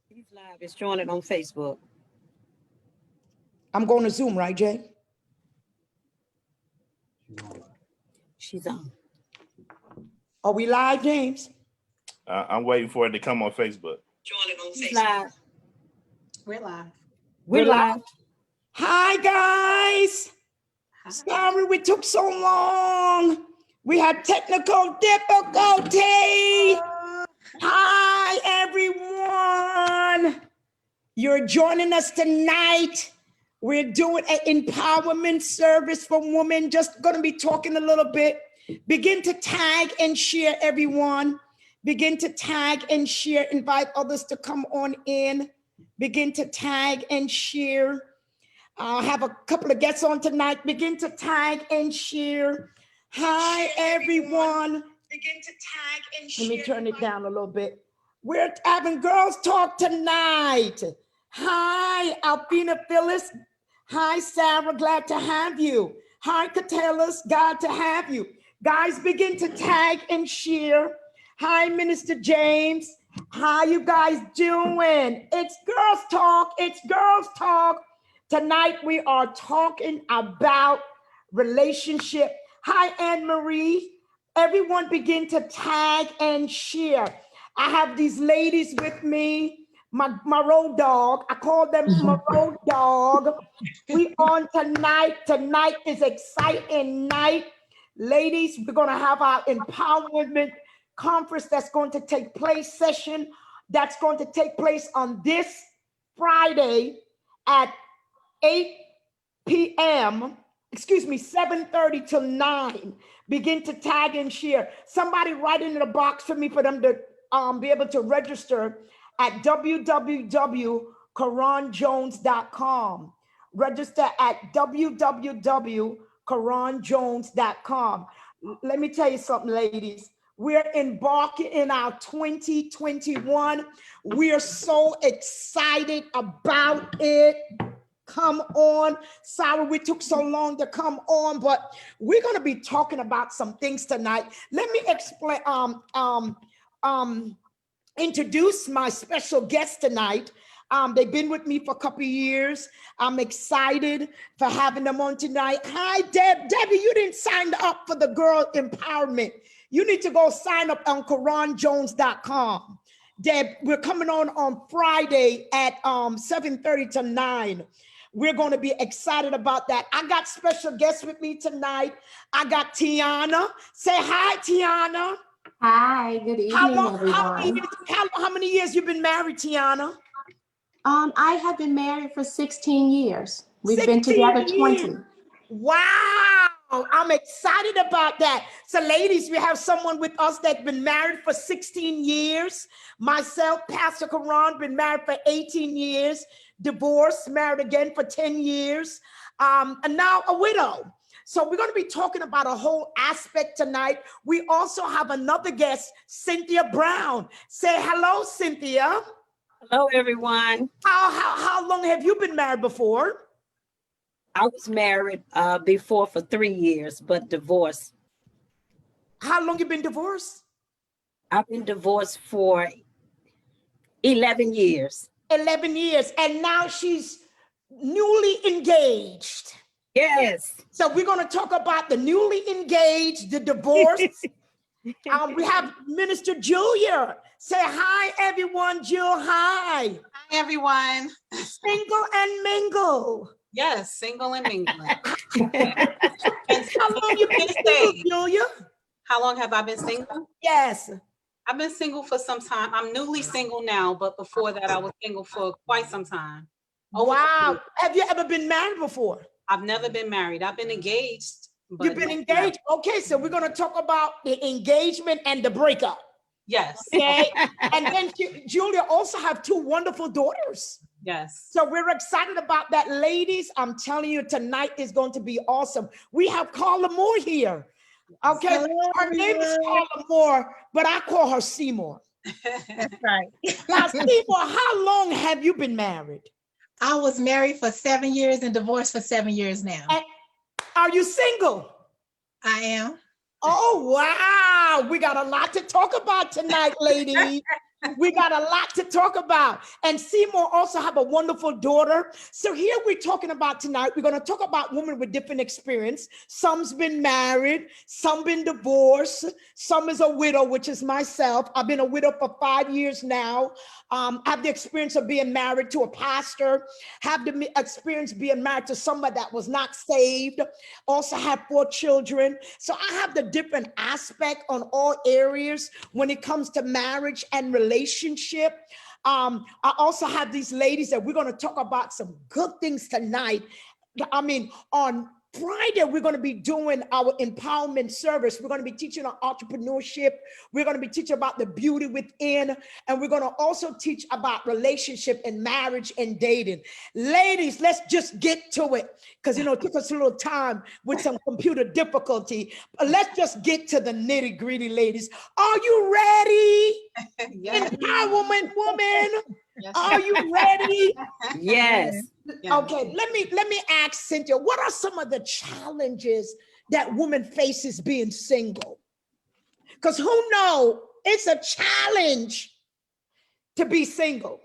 He's live. It's showing it on Facebook. I'm going to Zoom, right, Jay? She's on. Are we live, James? I'm waiting for it to come on Facebook. Showing it on Facebook. Live. We're live. We're live. Hi, guys. Hi. Sorry we took so long. We had technical difficulty. Hi, everyone. You're joining us tonight. We're doing an empowerment service for women. Just going to be talking a little bit. Begin to tag and share, everyone. Begin to tag and share. Invite others to come on in. Begin to tag and share. I have a couple of guests on tonight. Begin to tag and share. Hi, everyone. Begin to tag and share. Let me turn it down a little bit. We're having girls talk tonight. Hi, Alpina Phyllis. Hi, Sarah. Glad to have you. Hi, Catellis. Glad to have you. Guys, begin to tag and share. Hi, Minister James. How you guys doing? It's girls talk. It's girls talk. Tonight we are talking about relationship. Hi, Anne Marie. Everyone begin to tag and share. I have these ladies with me, my road dog. I call them my road dog. We on tonight. Tonight is exciting night. Ladies, we're going to have our empowerment conference that's going to take place, session that's going to take place on this Friday at 8 p.m. 7:30 till 9. Begin to tag and share. Somebody write in the box for me for them to be able to register at www.caronjones.com. Register at www.caronjones.com. Let me tell you something, ladies. We're embarking in our 2021. We are so excited about it. Come on. Sorry we took so long to come on, but we're going to be talking about some things tonight. Let me explain, introduce my special guest tonight. They've been with me for a couple of years. I'm excited for having them on tonight. Hi, Debbie, you didn't sign up for the girl empowerment. You need to go sign up on caronjones.com. Deb, we're coming on Friday at 7:30 to 9. We're going to be excited about that. I got special guests with me tonight. I got Tiana. Say hi, Tiana. Hi, good evening, everyone. How many years you been married, Tiana? I have been married for 16 years. We've been together 20. Wow, I'm excited about that. So ladies, we have someone with us that's been married for 16 years. Myself, Pastor Caron, been married for 18 years, divorced, married again for 10 years, and now a widow. So we're going to be talking about a whole aspect tonight. We also have another guest, Cynthia Brown. Say hello, Cynthia. Hello, everyone. How long have you been married before? I was married before for 3 years, but divorced. How long you been divorced? I've been divorced for 11 years. 11 years. And now she's newly engaged. Yes. So we're going to talk about the newly engaged, the divorce. We have Minister Julia. Say hi, everyone. Jill, hi. Hi, everyone. Single and mingle. Yes, single and mingling. How long you been single, Julia? How long have I been single? Yes. I've been single for some time. I'm newly single now, but before that, I was single for quite some time. Wow. Have you ever been married before? I've never been married. I've been engaged. You've been engaged? Okay, so we're going to talk about the engagement and the breakup. Yes. Okay. And then Julia also have 2 wonderful daughters. Yes. So we're excited about that, ladies. I'm telling you, tonight is going to be awesome. We have Carla Moore here. Okay. Hello. Her name is Carla Moore, but I call her Seymour. That's right. Now, Seymour, how long have you been married? I was married for 7 years and divorced for 7 years now. And are you single? I am. Oh, wow. We got a lot to talk about tonight, ladies. We got a lot to talk about. And Seymour also have a wonderful daughter. So here we're talking about tonight, we're going to talk about women with different experience. Some's been married, some been divorced, some is a widow, which is myself. I've been a widow for 5 years now. Have the experience of being married to a pastor, have the experience being married to somebody that was not saved, also have 4 children. So I have the different aspect on all areas when it comes to marriage and relationship. I also have these ladies that we're going to talk about some good things tonight. I mean, on Friday, we're going to be doing our empowerment service. We're going to be teaching on entrepreneurship. We're going to be teaching about the beauty within. And we're going to also teach about relationship and marriage and dating. Ladies, let's just get to it. Because, you know, it took us a little time with some computer difficulty. But let's just get to the nitty gritty, ladies. Are you ready? Yes. Empowerment woman. Yes. Are you ready? Yes. Yes. Okay, let me ask Cynthia, what are some of the challenges that woman faces being single? Because who know it's a challenge to be single.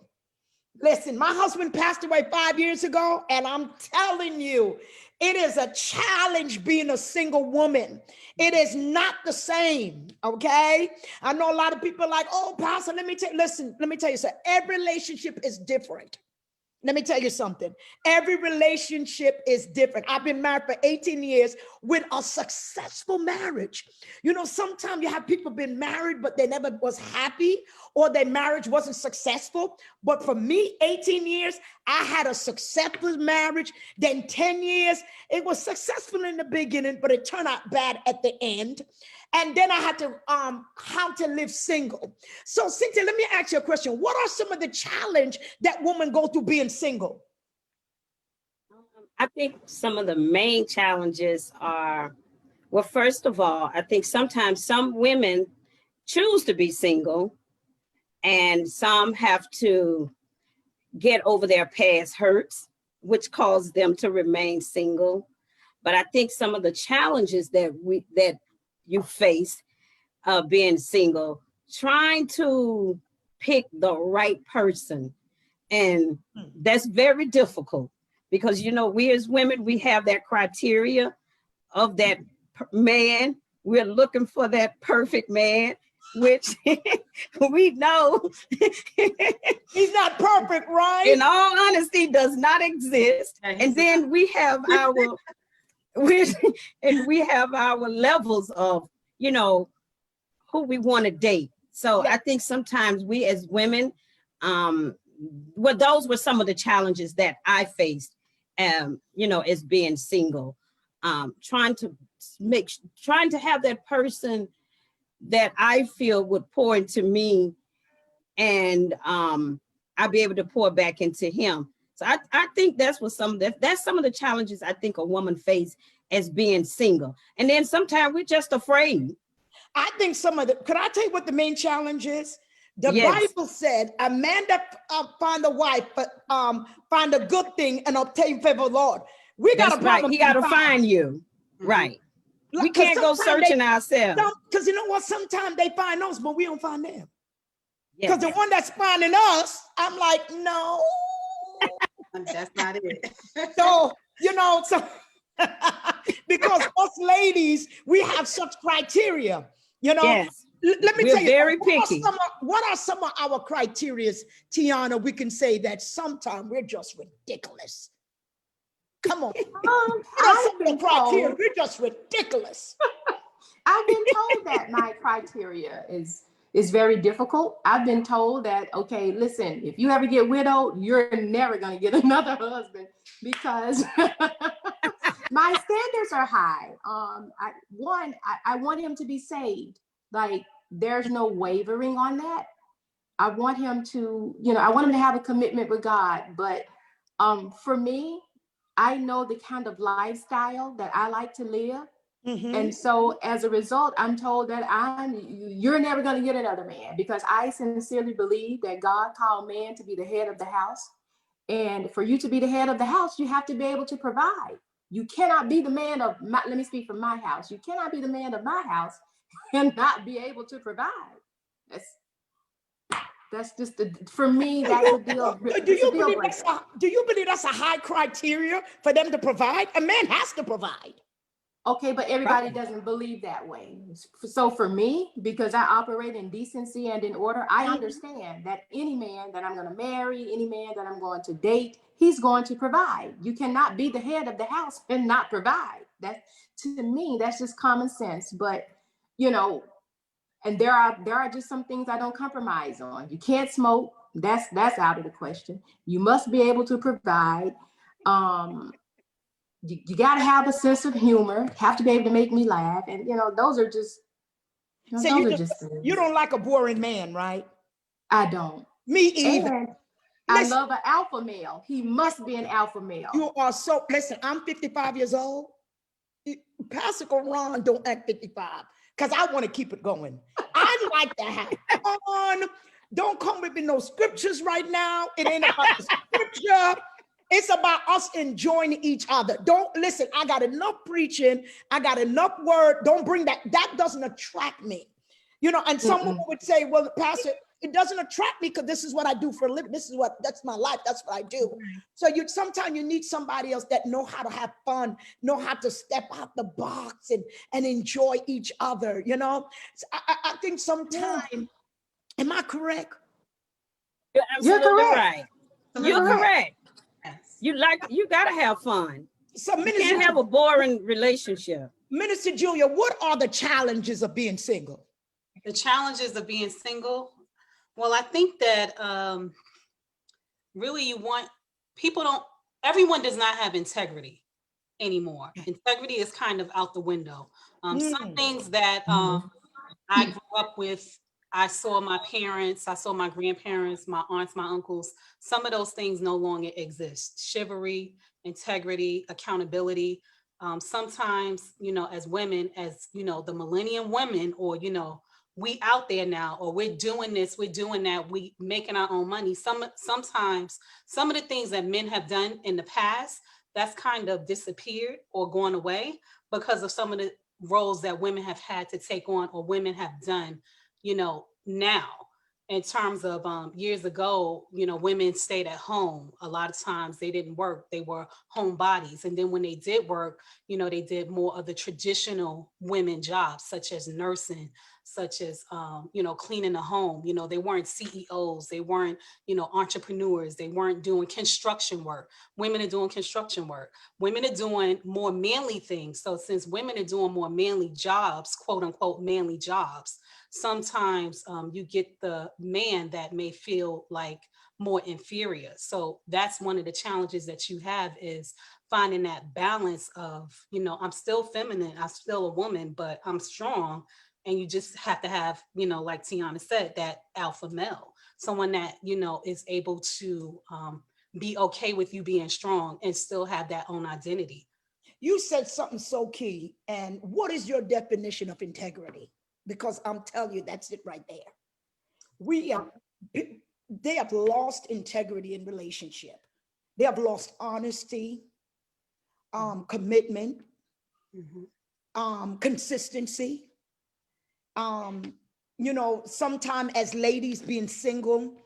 Listen, my husband passed away 5 years ago, and I'm telling you, it is a challenge being a single woman. It is not the same, okay? I know a lot of people are like, oh, Pastor, let me tell you something. Every relationship is different. Let me tell you something. Every relationship is different. I've been married for 18 years with a successful marriage. You know, sometimes you have people been married, but they never was happy or their marriage wasn't successful. But for me, 18 years, I had a successful marriage. Then 10 years, it was successful in the beginning, but it turned out bad at the end. And then I had to, how to live single. So Cynthia, let me ask you a question. What are some of the challenge that women go through being single? I think some of the main challenges are, well, first of all, I think sometimes some women choose to be single and some have to get over their past hurts, which cause them to remain single. But I think some of the challenges that you face being single, trying to pick the right person. And that's very difficult because, you know, we as women, we have that criteria of that man. We're looking for that perfect man, which we know he's not perfect, right? In all honesty, does not exist. And then we have our levels of, you know, who we want to date. So I think sometimes we as women, well, those were some of the challenges that I faced, you know, as being single, trying to have that person that I feel would pour into me, and I'll be able to pour back into him. So I think that's some of the challenges I think a woman faces as being single. And then sometimes we're just afraid. I think could I tell you what the main challenge is? The Yes. Bible said, a man that find a wife, but find a good thing and obtain favor of the Lord. We got a problem. Right. He got to find you. Right. We can't go searching ourselves. Because you know what? Sometimes they find us, but we don't find them. Because the one that's finding us, I'm like, no. That's not it. So, you know, because us ladies, we have such criteria, you know. Yes. Let me tell you, very picky. What are some of our criteria, Tiana? We can say that sometimes we're just ridiculous. Come on. We're just ridiculous. I've been told that my criteria is very difficult. I've been told that, okay, listen, if you ever get widowed, you're never going to get another husband because my standards are high. I want him to be saved. Like, there's no wavering on that. I want him to, I want him to have a commitment with God. But for me, I know the kind of lifestyle that I like to live. Mm-hmm. And so as a result, I'm told that you're never going to get another man, because I sincerely believe that God called man to be the head of the house. And for you to be the head of the house, you have to be able to provide. You cannot be the man of my, let me speak from my house. You cannot be the man of my house and not be able to provide. That's just for me, that's a deal. Do you believe breaker. do you believe that's a high criteria for them to provide? A man has to provide. Okay, but everybody doesn't believe that way. So for me, because I operate in decency and in order, I understand that any man that I'm going to marry, any man that I'm going to date, he's going to provide. You cannot be the head of the house and not provide. That, to me, that's just common sense. But, you know, and there are just some things I don't compromise on. You can't smoke. That's out of the question. You must be able to provide. You got to have a sense of humor, have to be able to make me laugh. And, you know, those are just, you know, So those are just things. you don't like a boring man, right? I don't. Me either. And I love an alpha male. He must be an alpha male. You are so, listen, I'm 55 years old. Pastor Caron don't act 55 because I want to keep it going. I like to have fun. Don't come with me no scriptures right now. It ain't about the scripture. It's about us enjoying each other. Don't listen. I got enough preaching. I got enough word. Don't bring that. That doesn't attract me. You know, and some people would say, well, Pastor, it doesn't attract me because this is what I do for a living. That's my life. That's what I do. So sometimes you need somebody else that know how to have fun, know how to step out the box and enjoy each other. You know, so I think sometimes, am I correct? You're absolutely correct. right. You're correct. You gotta have fun. So You can't have a boring relationship. Minister Julia, what are the challenges of being single? The challenges of being single. Well, I think that really everyone does not have integrity anymore. Integrity is kind of out the window. Some things that I grew up with, I saw my parents, I saw my grandparents, my aunts, my uncles. Some of those things no longer exist. Chivalry, integrity, accountability. Sometimes, you know, as women, as, you know, the millennium women, or, you know, we out there now, or we're doing this, we're doing that, we making our own money. Sometimes some of the things that men have done in the past, that's kind of disappeared or gone away because of some of the roles that women have had to take on, or women have done, you know, now. In terms of years ago, you know, women stayed at home. A lot of times they didn't work. They were home bodies. And then when they did work, you know, they did more of the traditional women jobs, such as nursing, such as, you know, cleaning the home. You know, they weren't CEOs. They weren't, you know, entrepreneurs. They weren't doing construction work. Women are doing construction work. Women are doing more manly things. So since women are doing more manly jobs, quote unquote, manly jobs, sometimes you get the man that may feel like more inferior. So that's one of the challenges that you have, is finding that balance of, you know, I'm still feminine, I'm still a woman, but I'm strong. And you just have to have, you know, like Tiana said, that alpha male, someone that, you know, is able to be okay with you being strong and still have that own identity. You said something so key. And what is your definition of integrity? Because I'm telling you, that's it right there. They have lost integrity in relationship. They have lost honesty, commitment, consistency. You know, sometimes as ladies being single,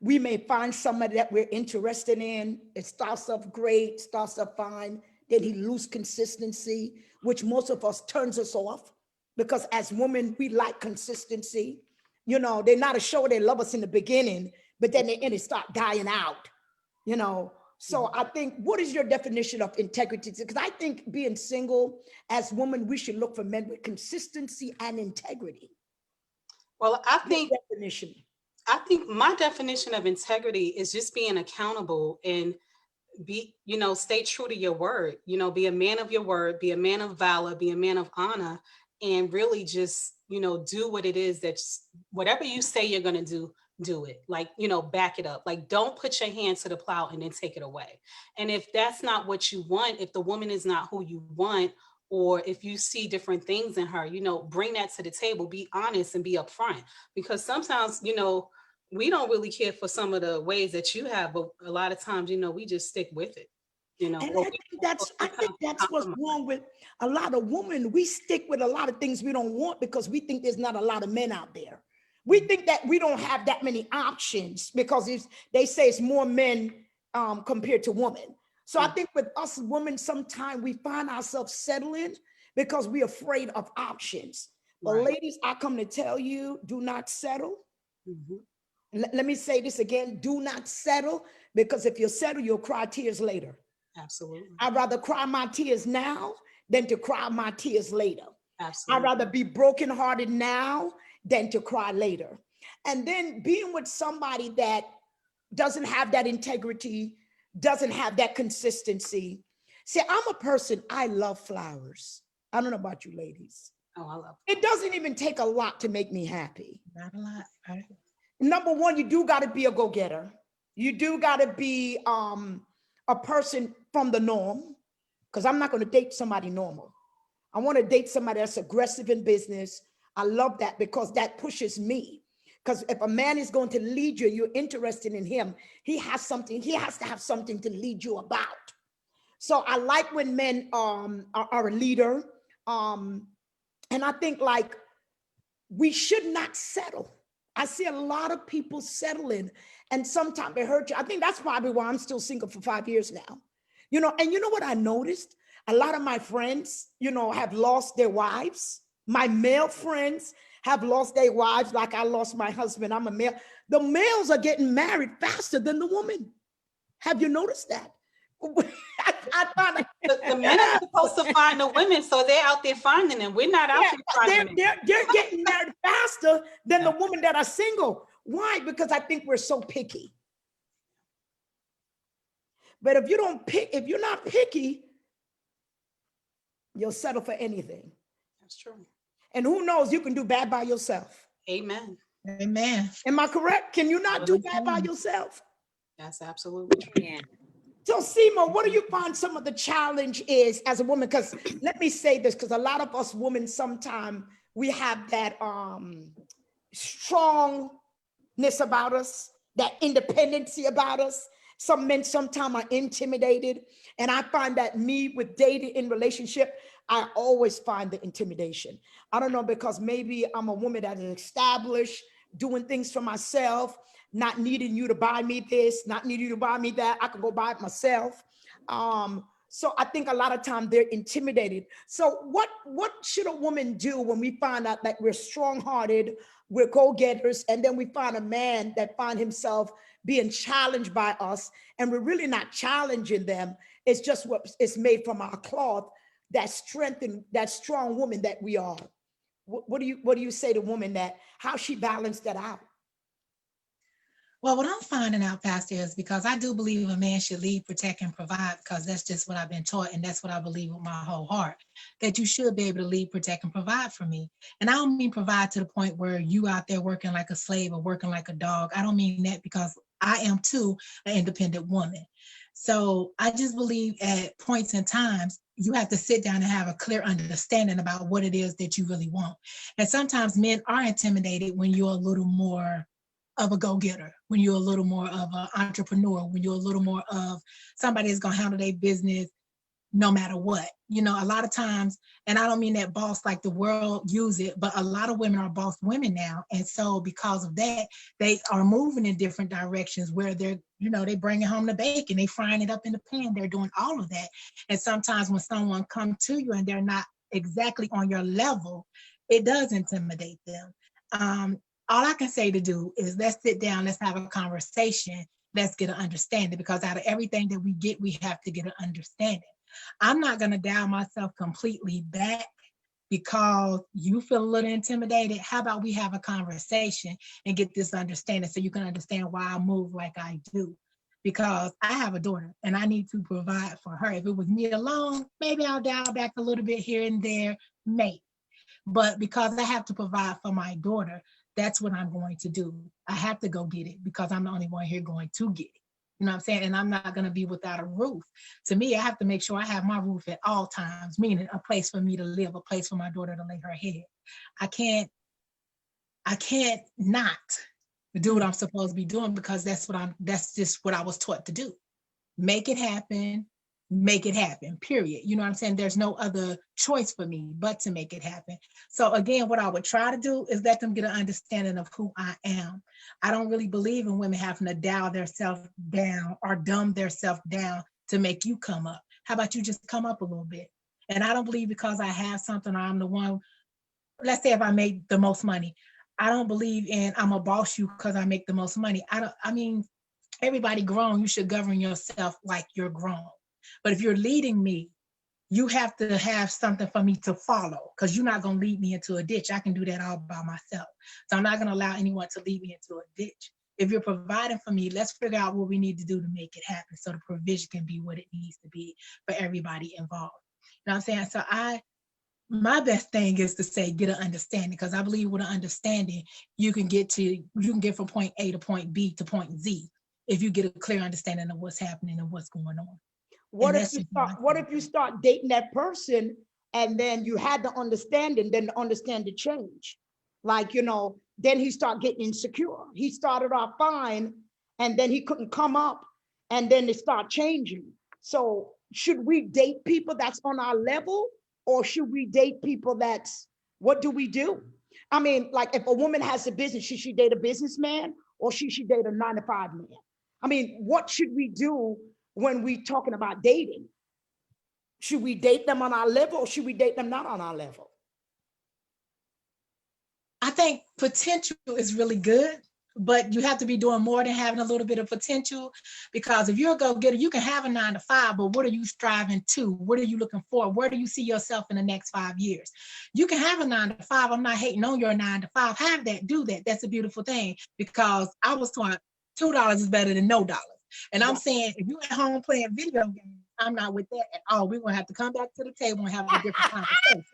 we may find somebody that we're interested in. It starts off great, starts off fine. Then he lose consistency, which most of us turns us off. Because as women, we like consistency. You know, they're not sure they love us in the beginning, but then they start dying out, you know. So I think, what is your definition of integrity? Because I think being single as women, we should look for men with consistency and integrity. Well, I think my definition of integrity is just being accountable and stay true to your word, be a man of your word, be a man of valor, be a man of honor, and really just, do what it is that whatever you say you're going to do it. Like, back it up. Like, don't put your hand to the plow and then take it away. And if that's not what you want, if the woman is not who you want, or if you see different things in her, bring that to the table, be honest and be upfront. Because sometimes, we don't really care for some of the ways that you have, but a lot of times, we just stick with it. you know. And or I think we- that's, or I think sometimes that's what's compromise. wrong with a lot of women. We stick with a lot of things we don't want because we think there's not a lot of men out there. We think that we don't have that many options because they say it's more men compared to women. So I think with us women, sometimes we find ourselves settling because we're afraid of options. But Right. ladies, I come to tell you, do not settle. Mhm. Let me say this again, do not settle, because if you settle, you'll cry tears later. Absolutely. I'd rather cry my tears now than to cry my tears later. I'd Absolutely. rather be brokenhearted now than to cry later. And then being with somebody that doesn't have that integrity, doesn't have that consistency. See, I'm a person, I love flowers. I don't know about you ladies. Oh, I love It doesn't even take a lot to make me happy. Not a lot, right? Number one, you do got to be a go-getter. You do got to be a person from the norm, because I'm not going to date somebody normal. I want to date somebody that's aggressive in business. I love that because that pushes me. Because if a man is going to lead you, you're interested in him, he has to have something to lead you about. So I like when men are a leader. And I think like we should not settle. I see a lot of people settling, and sometimes it hurts you. I think that's probably why I'm still single for 5 years now. And you know what I noticed? A lot of my friends, have lost their wives. My male friends have lost their wives, like I lost my husband. I'm a male. The males are getting married faster than the woman. Have you noticed that? I found the men are supposed to find the women, so they're out there finding them. We're not out yeah, there finding them. they're getting married faster than the women that are single. Why? Because I think we're so picky. But if you're not picky, you'll settle for anything. That's true. And who knows, you can do bad by yourself. Amen. Amen. Am I correct? Can you not do bad by yourself? That's absolutely true. Yeah. So Seymour, what do you find some of the challenge is as a woman? Because let me say this, because a lot of us women, sometimes we have that strongness about us, that independency about us. Some men sometimes are intimidated. And I find that me with dating in relationship, I always find the intimidation. I don't know, because maybe I'm a woman that is established, doing things for myself, not needing you to buy me this, not needing you to buy me that. I can go buy it myself. So I think a lot of times they're intimidated. So what should a woman do when we find out that we're strong-hearted, we're go-getters, and then we find a man that find himself being challenged by us, and we're really not challenging them. It's just what is made from our cloth, that strength and that strong woman that we are. What do you say to women how she balanced that out? Well, what I'm finding out, Pastor, is because I do believe a man should lead, protect, and provide, because that's just what I've been taught, and that's what I believe with my whole heart, that you should be able to lead, protect, and provide for me. And I don't mean provide to the point where you out there working like a slave or working like a dog. I don't mean that, because I am too an independent woman. So I just believe at points in times, you have to sit down and have a clear understanding about what it is that you really want. And sometimes men are intimidated when you're a little more of a go-getter, when you're a little more of an entrepreneur, when you're a little more of somebody that's gonna handle their business no matter what. A lot of times, and I don't mean that boss like the world use it, but a lot of women are boss women now. And so because of that, they are moving in different directions where they're, they bringing home the bacon, they frying it up in the pan, they're doing all of that. And sometimes when someone comes to you and they're not exactly on your level, it does intimidate them. All I can say to do is let's sit down, let's have a conversation, let's get an understanding, because out of everything that we get, we have to get an understanding. I'm not going to dial myself completely back because you feel a little intimidated. How about we have a conversation and get this understanding so you can understand why I move like I do? Because I have a daughter and I need to provide for her. If it was me alone, maybe I'll dial back a little bit here and there, maybe. But because I have to provide for my daughter, that's what I'm going to do. I have to go get it because I'm the only one here going to get it. You know what I'm saying? And I'm not going to be without a roof. To me, I have to make sure I have my roof at all times, meaning a place for me to live, a place for my daughter to lay her head. I can't not do what I'm supposed to be doing because that's just what I was taught to do. Make it happen, make it happen, period. You know what I'm saying? There's no other choice for me but to make it happen. So again, what I would try to do is let them get an understanding of who I am. I don't really believe in women having to dial themselves down or dumb themselves down to make you come up. How about you just come up a little bit? And I don't believe because I have something or I'm the one, let's say if I make the most money, I don't believe in I'm a boss you because I make the most money. I mean, everybody grown, you should govern yourself like you're grown. But if you're leading me, you have to have something for me to follow, because you're not going to lead me into a ditch. I can do that all by myself. So I'm not going to allow anyone to lead me into a ditch. If you're providing for me, let's figure out what we need to do to make it happen so the provision can be what it needs to be for everybody involved. You know what I'm saying? So my best thing is to say, get an understanding, because I believe with an understanding, you can get from point A to point B to point Z if you get a clear understanding of what's happening and what's going on. What if you start dating that person and then you had the understanding, then the understanding change? Like, you know, then he started getting insecure. He started off fine and then he couldn't come up and then they start changing. So should we date people that's on our level, or should we date people what do we do? I mean, like if a woman has a business, should she date a businessman or should she date a 9-to-5 man? I mean, what should we do when we talking about dating? Should we date them on our level or should we date them not on our level? I think potential is really good, but you have to be doing more than having a little bit of potential, because if you're a go-getter, you can have a 9-to-5, but what are you striving to? What are you looking for? Where do you see yourself in the next 5 years? You can have a 9-to-5. I'm not hating on your 9-to-5. Have that, do that. That's a beautiful thing, because I was taught $2 is better than no dollars. And I'm saying, if you're at home playing video games, I'm not with that at all. We're going to have to come back to the table and have a different conversation.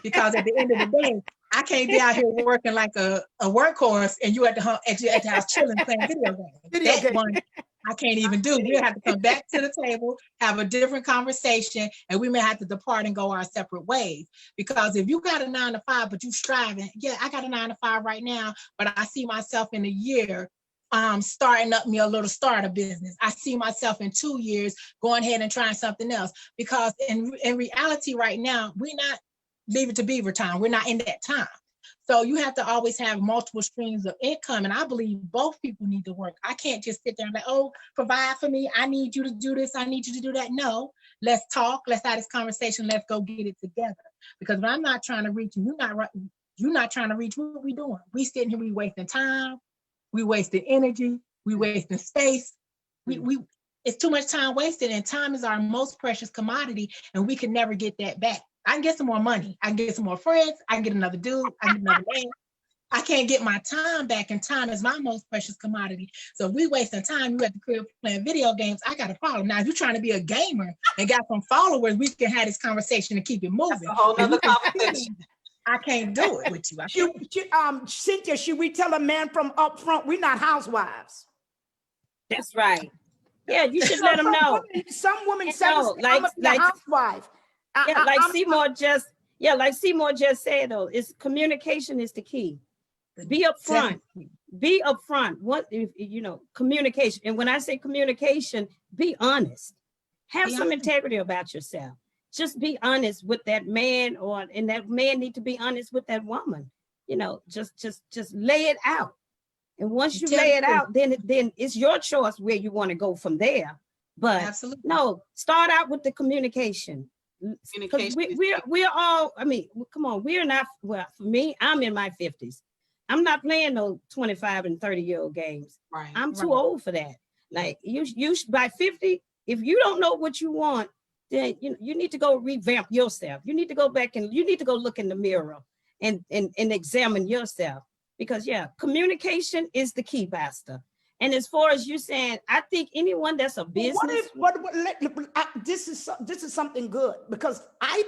Because at the end of the day, I can't be out here working like a workhorse and you at the house chilling playing video games. That one I can't even do. We'll have to come back to the table, have a different conversation, and we may have to depart and go our separate ways. Because if you got a 9-to-5, but you striving, yeah, I got a 9-to-5 right now, but I see myself in a year starting up me a little startup business. I see myself in 2 years going ahead and trying something else. Because in reality right now, we're not leave it to beaver time. We're not in that time. So you have to always have multiple streams of income. And I believe both people need to work. I can't just sit there and like, oh, provide for me. I need you to do this. I need you to do that. No, let's talk. Let's have this conversation. Let's go get it together. Because when I'm not trying to reach you, you're not trying to reach, what we doing? We sitting here, we wasting time. We wasting energy. We wasting space. It's too much time wasted, and time is our most precious commodity, and we can never get that back. I can get some more money. I can get some more friends. I can get another dude. I can get another man. I can't get my time back, and time is my most precious commodity. So if we wasting time, you at the crib playing video games, I got to follow. Now, if you're trying to be a gamer and got some followers, we can have this conversation and keep it moving. That's a whole nother conversation. I can't do it with you. Cynthia, should we tell a man from up front, we're not housewives? That's right. Yeah, you should let them know. Some women say, like housewife. Like Seymour just said though, it's communication is the key. Be upfront. Be upfront. What communication. And when I say communication, be honest. Have some integrity about yourself. Just be honest with that man, and that man need to be honest with that woman. Just lay it out. And once you lay it out, then it's your choice where you want to go from there. But absolutely. No, start out with the communication. We're all, I mean, come on, we're not, well, for me, I'm in my 50s. I'm not playing no 25 and 30-year-old games. Right. I'm too old for that. Like you by 50, if you don't know what you want, then you need to go revamp yourself. You need to go back and you need to go look in the mirror and examine yourself. Because communication is the key, Pastor. And as far as you saying, I think anyone that's a business. This is something good, because I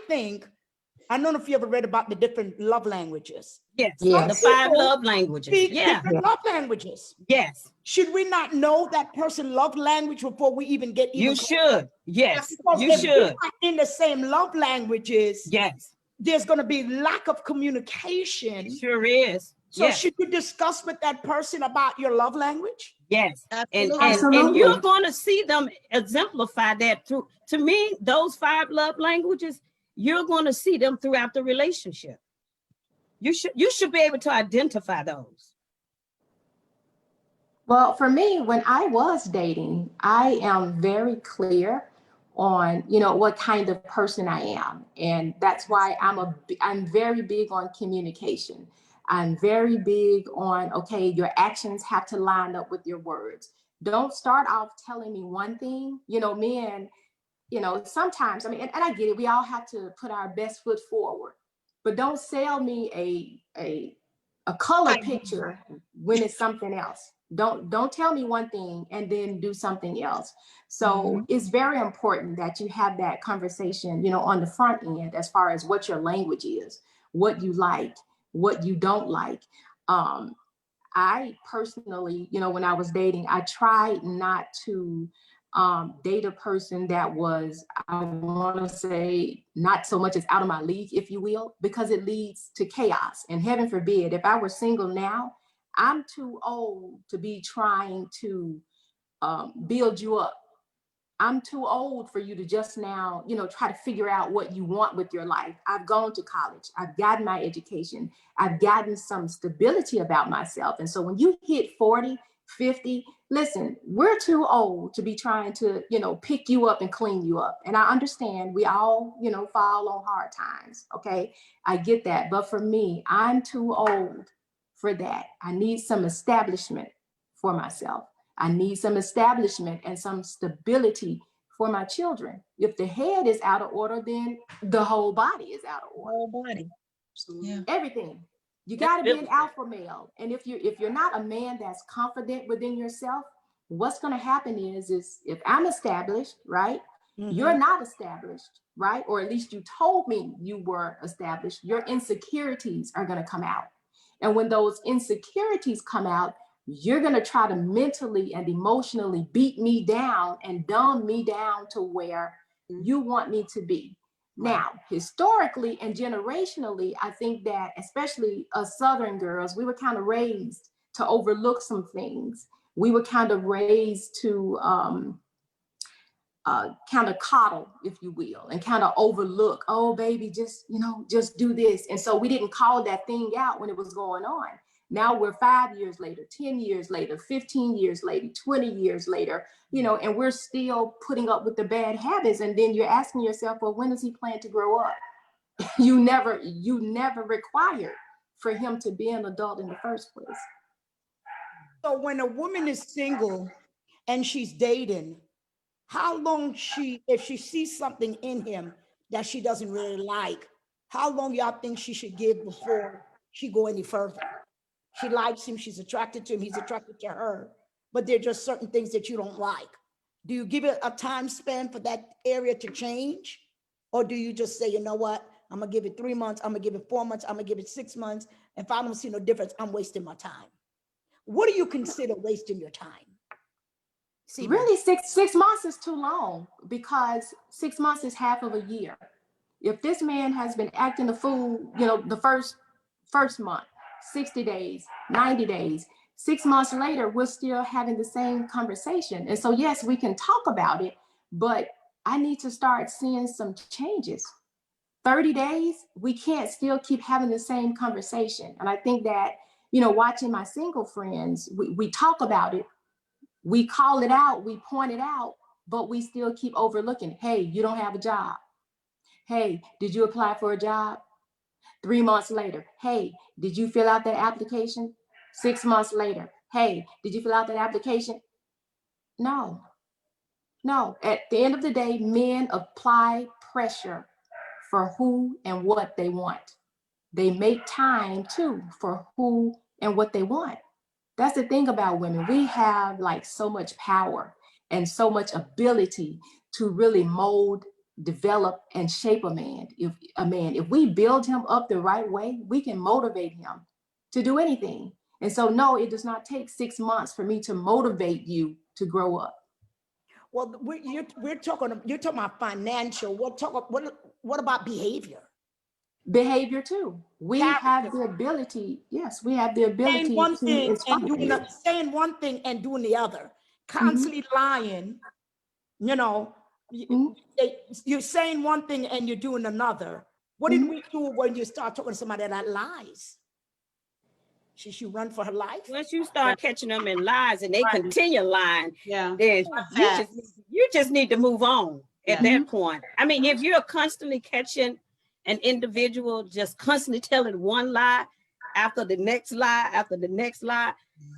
don't know if you ever read about the different love languages. Yes. The 5 love languages. Different love languages. Yes. Should we not know that person love language before we even get even? You should. Yes. Because you should. We're not in the same love languages. Yes. There's going to be lack of communication. It sure is. So should you discuss with that person about your love language? Yes. Absolutely. And you're Absolutely. going to see them exemplify that through, to me, those 5 love languages, you're going to see them throughout the relationship. You should be able to identify those. Well, for me, when I was dating, I am very clear on, what kind of person I am. And that's why I'm very big on communication. I'm very big on, okay, your actions have to line up with your words. Don't start off telling me one thing. Men, sometimes, I mean, and I get it, we all have to put our best foot forward, but don't sell me a color picture when it's something else. Don't tell me one thing and then do something else. So it's very important that you have that conversation, on the front end, as far as what your language is, what you like, what you don't like. I personally, when I was dating, I tried not to date a person that was, I want to say, not so much as out of my league, if you will, because it leads to chaos. And heaven forbid, if I were single now, I'm too old to be trying to build you up. I'm too old for you to just now, try to figure out what you want with your life. I've gone to college. I've gotten my education. I've gotten some stability about myself. And so when you hit 40, 50, listen, we're too old to be trying to, pick you up and clean you up. And I understand we all, fall on hard times. Okay. I get that. But for me, I'm too old for that. I need some establishment for myself. I need some establishment and some stability for my children. If the head is out of order, then the whole body is out of order. Whole body. Yeah. Everything. You That's got to be an biblical. alpha male. And if you're not a man that's confident within yourself, what's going to happen is if I'm established, right? You're not established, right? Or at least you told me you were established. Your insecurities are going to come out. And when those insecurities come out, you're going to try to mentally and emotionally beat me down and dumb me down to where you want me to be. Now, historically and generationally, I think that especially us Southern girls, we were kind of raised to overlook some things. We were kind of raised to kind of coddle, if you will, and kind of overlook, oh, baby, just do this. And so we didn't call that thing out when it was going on. Now we're 5 years later, 10 years later, 15 years later, 20 years later, and we're still putting up with the bad habits. And then you're asking yourself, well, when does he plan to grow up? You never required for him to be an adult in the first place. So when a woman is single and she's dating, how long if she sees something in him that she doesn't really like, how long y'all think she should give before she go any further? She likes him, she's attracted to him, he's attracted to her, but there are just certain things that you don't like. Do you give it a time span for that area to change? Or do you just say, you know what, I'm gonna give it 3 months, I'm gonna give it 4 months, I'm gonna give it 6 months. If I don't see no difference, I'm wasting my time. What do you consider wasting your time? See, really, six months is too long, because 6 months is half of a year. If this man has been acting a fool, the first month, 60 days, 90 days, 6 months later, we're still having the same conversation. And so, yes, we can talk about it, but I need to start seeing some changes. 30 days, we can't still keep having the same conversation. And I think that, watching my single friends, we talk about it, we call it out, we point it out, but we still keep overlooking. Hey, you don't have a job. Hey, did you apply for a job? 3 months later, hey, did you fill out that application? 6 months later, hey, did you fill out that application? No. At the end of the day, men apply pressure for who and what they want. They make time too for who and what they want. That's the thing about women. We have like so much power and so much ability to really mold, develop, and shape a man. If we build him up the right way, we can motivate him to do anything. And so, no, it does not take 6 months for me to motivate you to grow up. well, you're talking about financial. What about behavior? behavior too. We have Character. the ability, yes, we have the Saying ability one to thing inspire and doing behavior. saying one thing and doing the other, constantly lying. You know, Mhm. you're saying one thing and you're doing another. What did we do when you start talking to somebody that lies? Should she run for her life? Once you start catching them in lies and they Right. continue lying, Yeah. then Facts. you just need to move on at Yeah. that point. I mean, if you're constantly catching an individual just constantly telling one lie after the next lie after the next lie,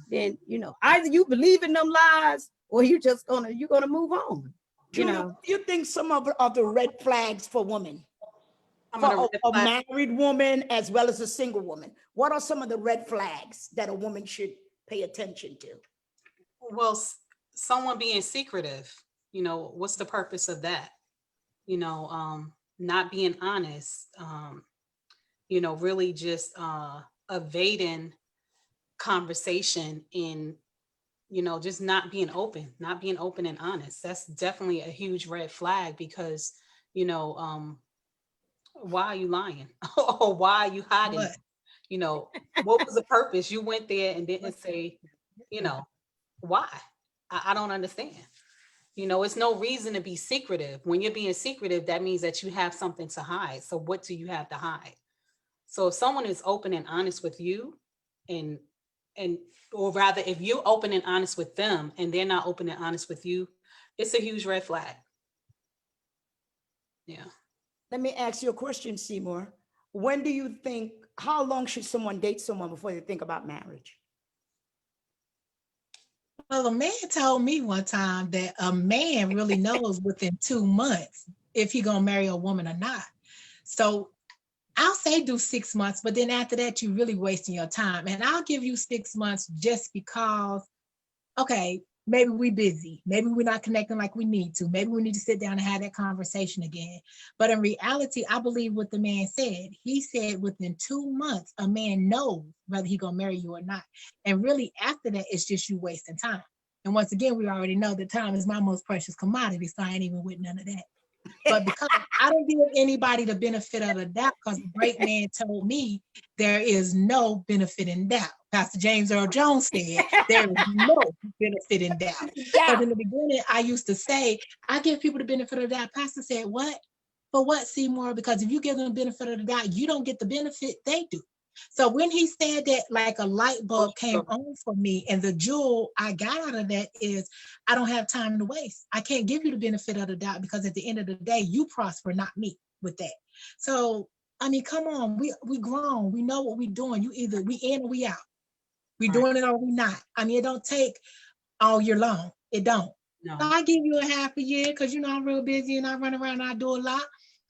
then either you believe in them lies or you're gonna move on. Judah, what do you think some of the red flags for women? Some of For the a red flags. married woman as well as a single woman, what are some of the red flags that a woman should pay attention to? Well, someone being secretive, what's the purpose of that? Not being honest, really just evading conversation and, just not being open and honest. That's definitely a huge red flag because, why are you lying? Or why are you hiding? What? What was the purpose? You went there and didn't say, why? I don't understand. It's no reason to be secretive. When you're being secretive, that means that you have something to hide. So what do you have to hide? So if someone is open and honest with you and or rather if you're open and honest with them and they're not open and honest with you, it's a huge red flag. Yeah. Let me ask you a question, Seymour. When do you think, how long should someone date someone before they think about marriage? Well, a man told me one time that a man really knows within 2 months if he gonna marry a woman or not. So I'll say do 6 months, but then after that, you're really wasting your time. And I'll give you 6 months just because, okay, maybe we busy. Maybe we're not connecting like we need to. Maybe we need to sit down and have that conversation again. But in reality, I believe what the man said. He said within 2 months, a man knows whether he gonna marry you or not. And really after that, it's just you wasting time. And once again, we already know that time is my most precious commodity, so I ain't even with none of that. But because I don't give anybody the benefit of the doubt, because the great man told me there is no benefit in doubt. Pastor James Earl Jones said there is no benefit in doubt. Because in the beginning, I used to say, I give people the benefit of the doubt. Pastor said, what? For what, Seymour? Because if you give them the benefit of the doubt, you don't get the benefit, they do. So when he said that, like a light bulb came on for me, and the jewel I got out of that is I don't have time to waste. I can't give you the benefit of the doubt because at the end of the day, you prosper, not me with that. So, I mean, come on, we grown, we know what we're doing. You either we in or we out. We doing it or we not. I mean, it don't take all year long. It don't. No. So I give you a half a year because I'm real busy and I run around and I do a lot.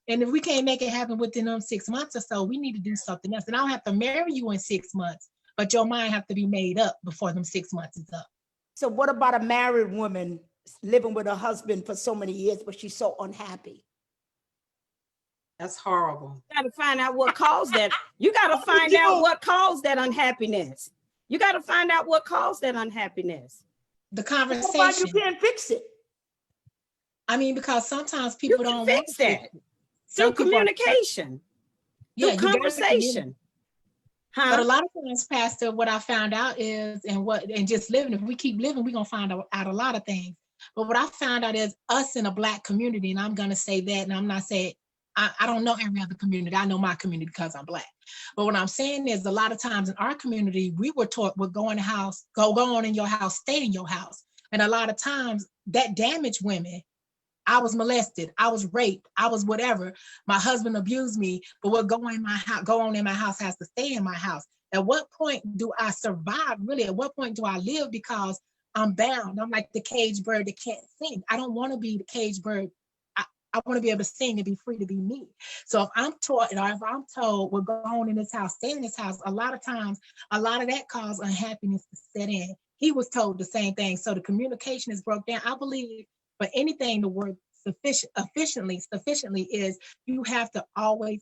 And if we can't make it happen within them 6 months or so, we need to do something else. And I don't have to marry you in 6 months, but your mind have to be made up before them 6 months is up. So what about a married woman living with her husband for so many years, but she's so unhappy? That's horrible. You got to find out what caused that. You got to find out what caused that unhappiness. You got to find out what caused that unhappiness. The conversation. Why you can't fix it? I mean, because sometimes people don't fix that. Through communication, through conversation. But a lot of times, Pastor, what I found out is, and just living, if we keep living, we're going to find out a lot of things. But what I found out is us in a Black community, and I'm going to say that, and I'm not saying, I don't know every other community. I know my community because I'm Black. But what I'm saying is a lot of times in our community, we were taught, well, go in the house, go on in your house, stay in your house. And a lot of times that damaged women. I was molested, I was raped, I was whatever. My husband abused me, but what go on in my house has to stay in my house. At what point do I survive? Really, at what point do I live? Because I'm bound. I'm like the caged bird that can't sing. I don't want to be the caged bird. I want to be able to sing and be free to be me. So if I'm taught, or if I'm told, well, go on in this house, stay in this house, a lot of times, a lot of that causes unhappiness to set in. He was told the same thing. So the communication is broke down. I believe for anything, the word sufficiently is you have to always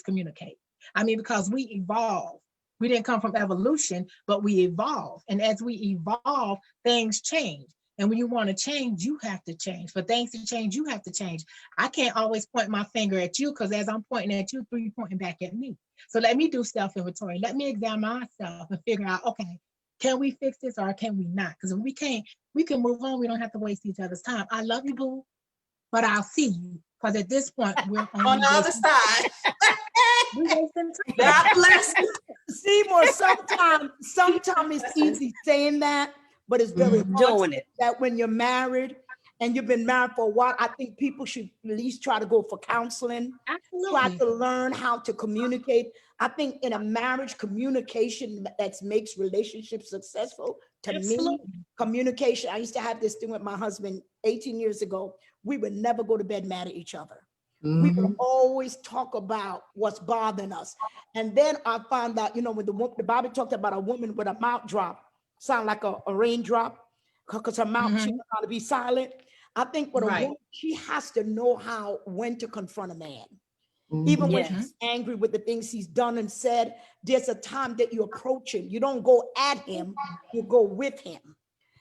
communicate. I mean, because we evolve. We didn't come from evolution, but we evolve. And as we evolve, things change. And when you want to change, you have to change. For things to change, you have to change. I can't always point my finger at you, because as I'm pointing at you, you're pointing back at me. So let me do self-inventory. Let me examine myself and figure out, okay, can we fix this or can we not? Because if we can't, we can move on. We don't have to waste each other's time. I love you, boo, but I'll see you. Because at this point, we're On the other side. we're wasting time. God bless you. Seymour, sometimes it's easy saying that, but it's very hard Doing it. that when you're married and you've been married for a while. I think people should at least try to go for counseling, try Absolutely. to learn how to communicate. I think in a marriage, communication that makes relationships successful. To me, Absolutely. communication. I used to have this thing with my husband 18 years ago. We would never go to bed mad at each other. We would always talk about what's bothering us. And then I found out, when the Bible talked about a woman with a mouth drop, sound like a raindrop, because her mouth, she knows how to be silent. I think with a woman, she has to know when to confront a man. Even when Yes. he's angry with the things he's done and said, there's a time that you approach him. You don't go at him, you go with him.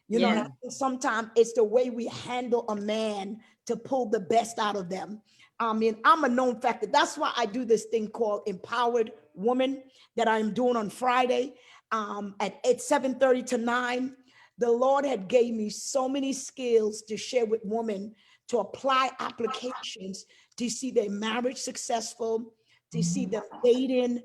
And I think sometimes it's the way we handle a man to pull the best out of them. I mean, I'm a known factor. That's why I do this thing called Empowered Woman that I'm doing on Friday at 7:30 to 9. The Lord had gave me so many skills to share with women, to apply applications, to see their marriage successful, to see them dating,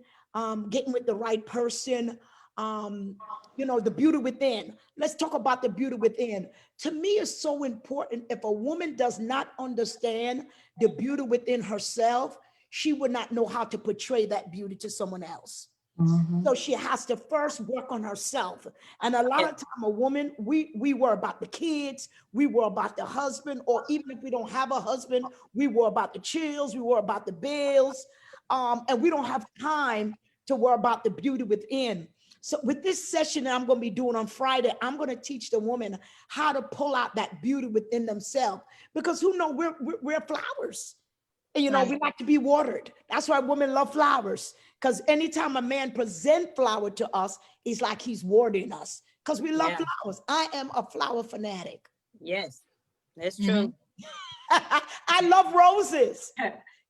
getting with the right person, the beauty within. Let's talk about the beauty within. To me, it's so important. If a woman does not understand the beauty within herself, she would not know how to portray that beauty to someone else. So she has to first work on herself. And a lot of time, a woman, we worry about the kids, we worry about the husband, or even if we don't have a husband, we worry about the chills, we worry about the bills, and we don't have time to worry about the beauty within. So with this session that I'm going to be doing on Friday, I'm going to teach the woman how to pull out that beauty within themselves, because we're flowers. And, we like to be watered. That's why women love flowers, because anytime a man presents flower to us, it's like he's watering us, because we love flowers. I am a flower fanatic. Yes, that's true. I love roses.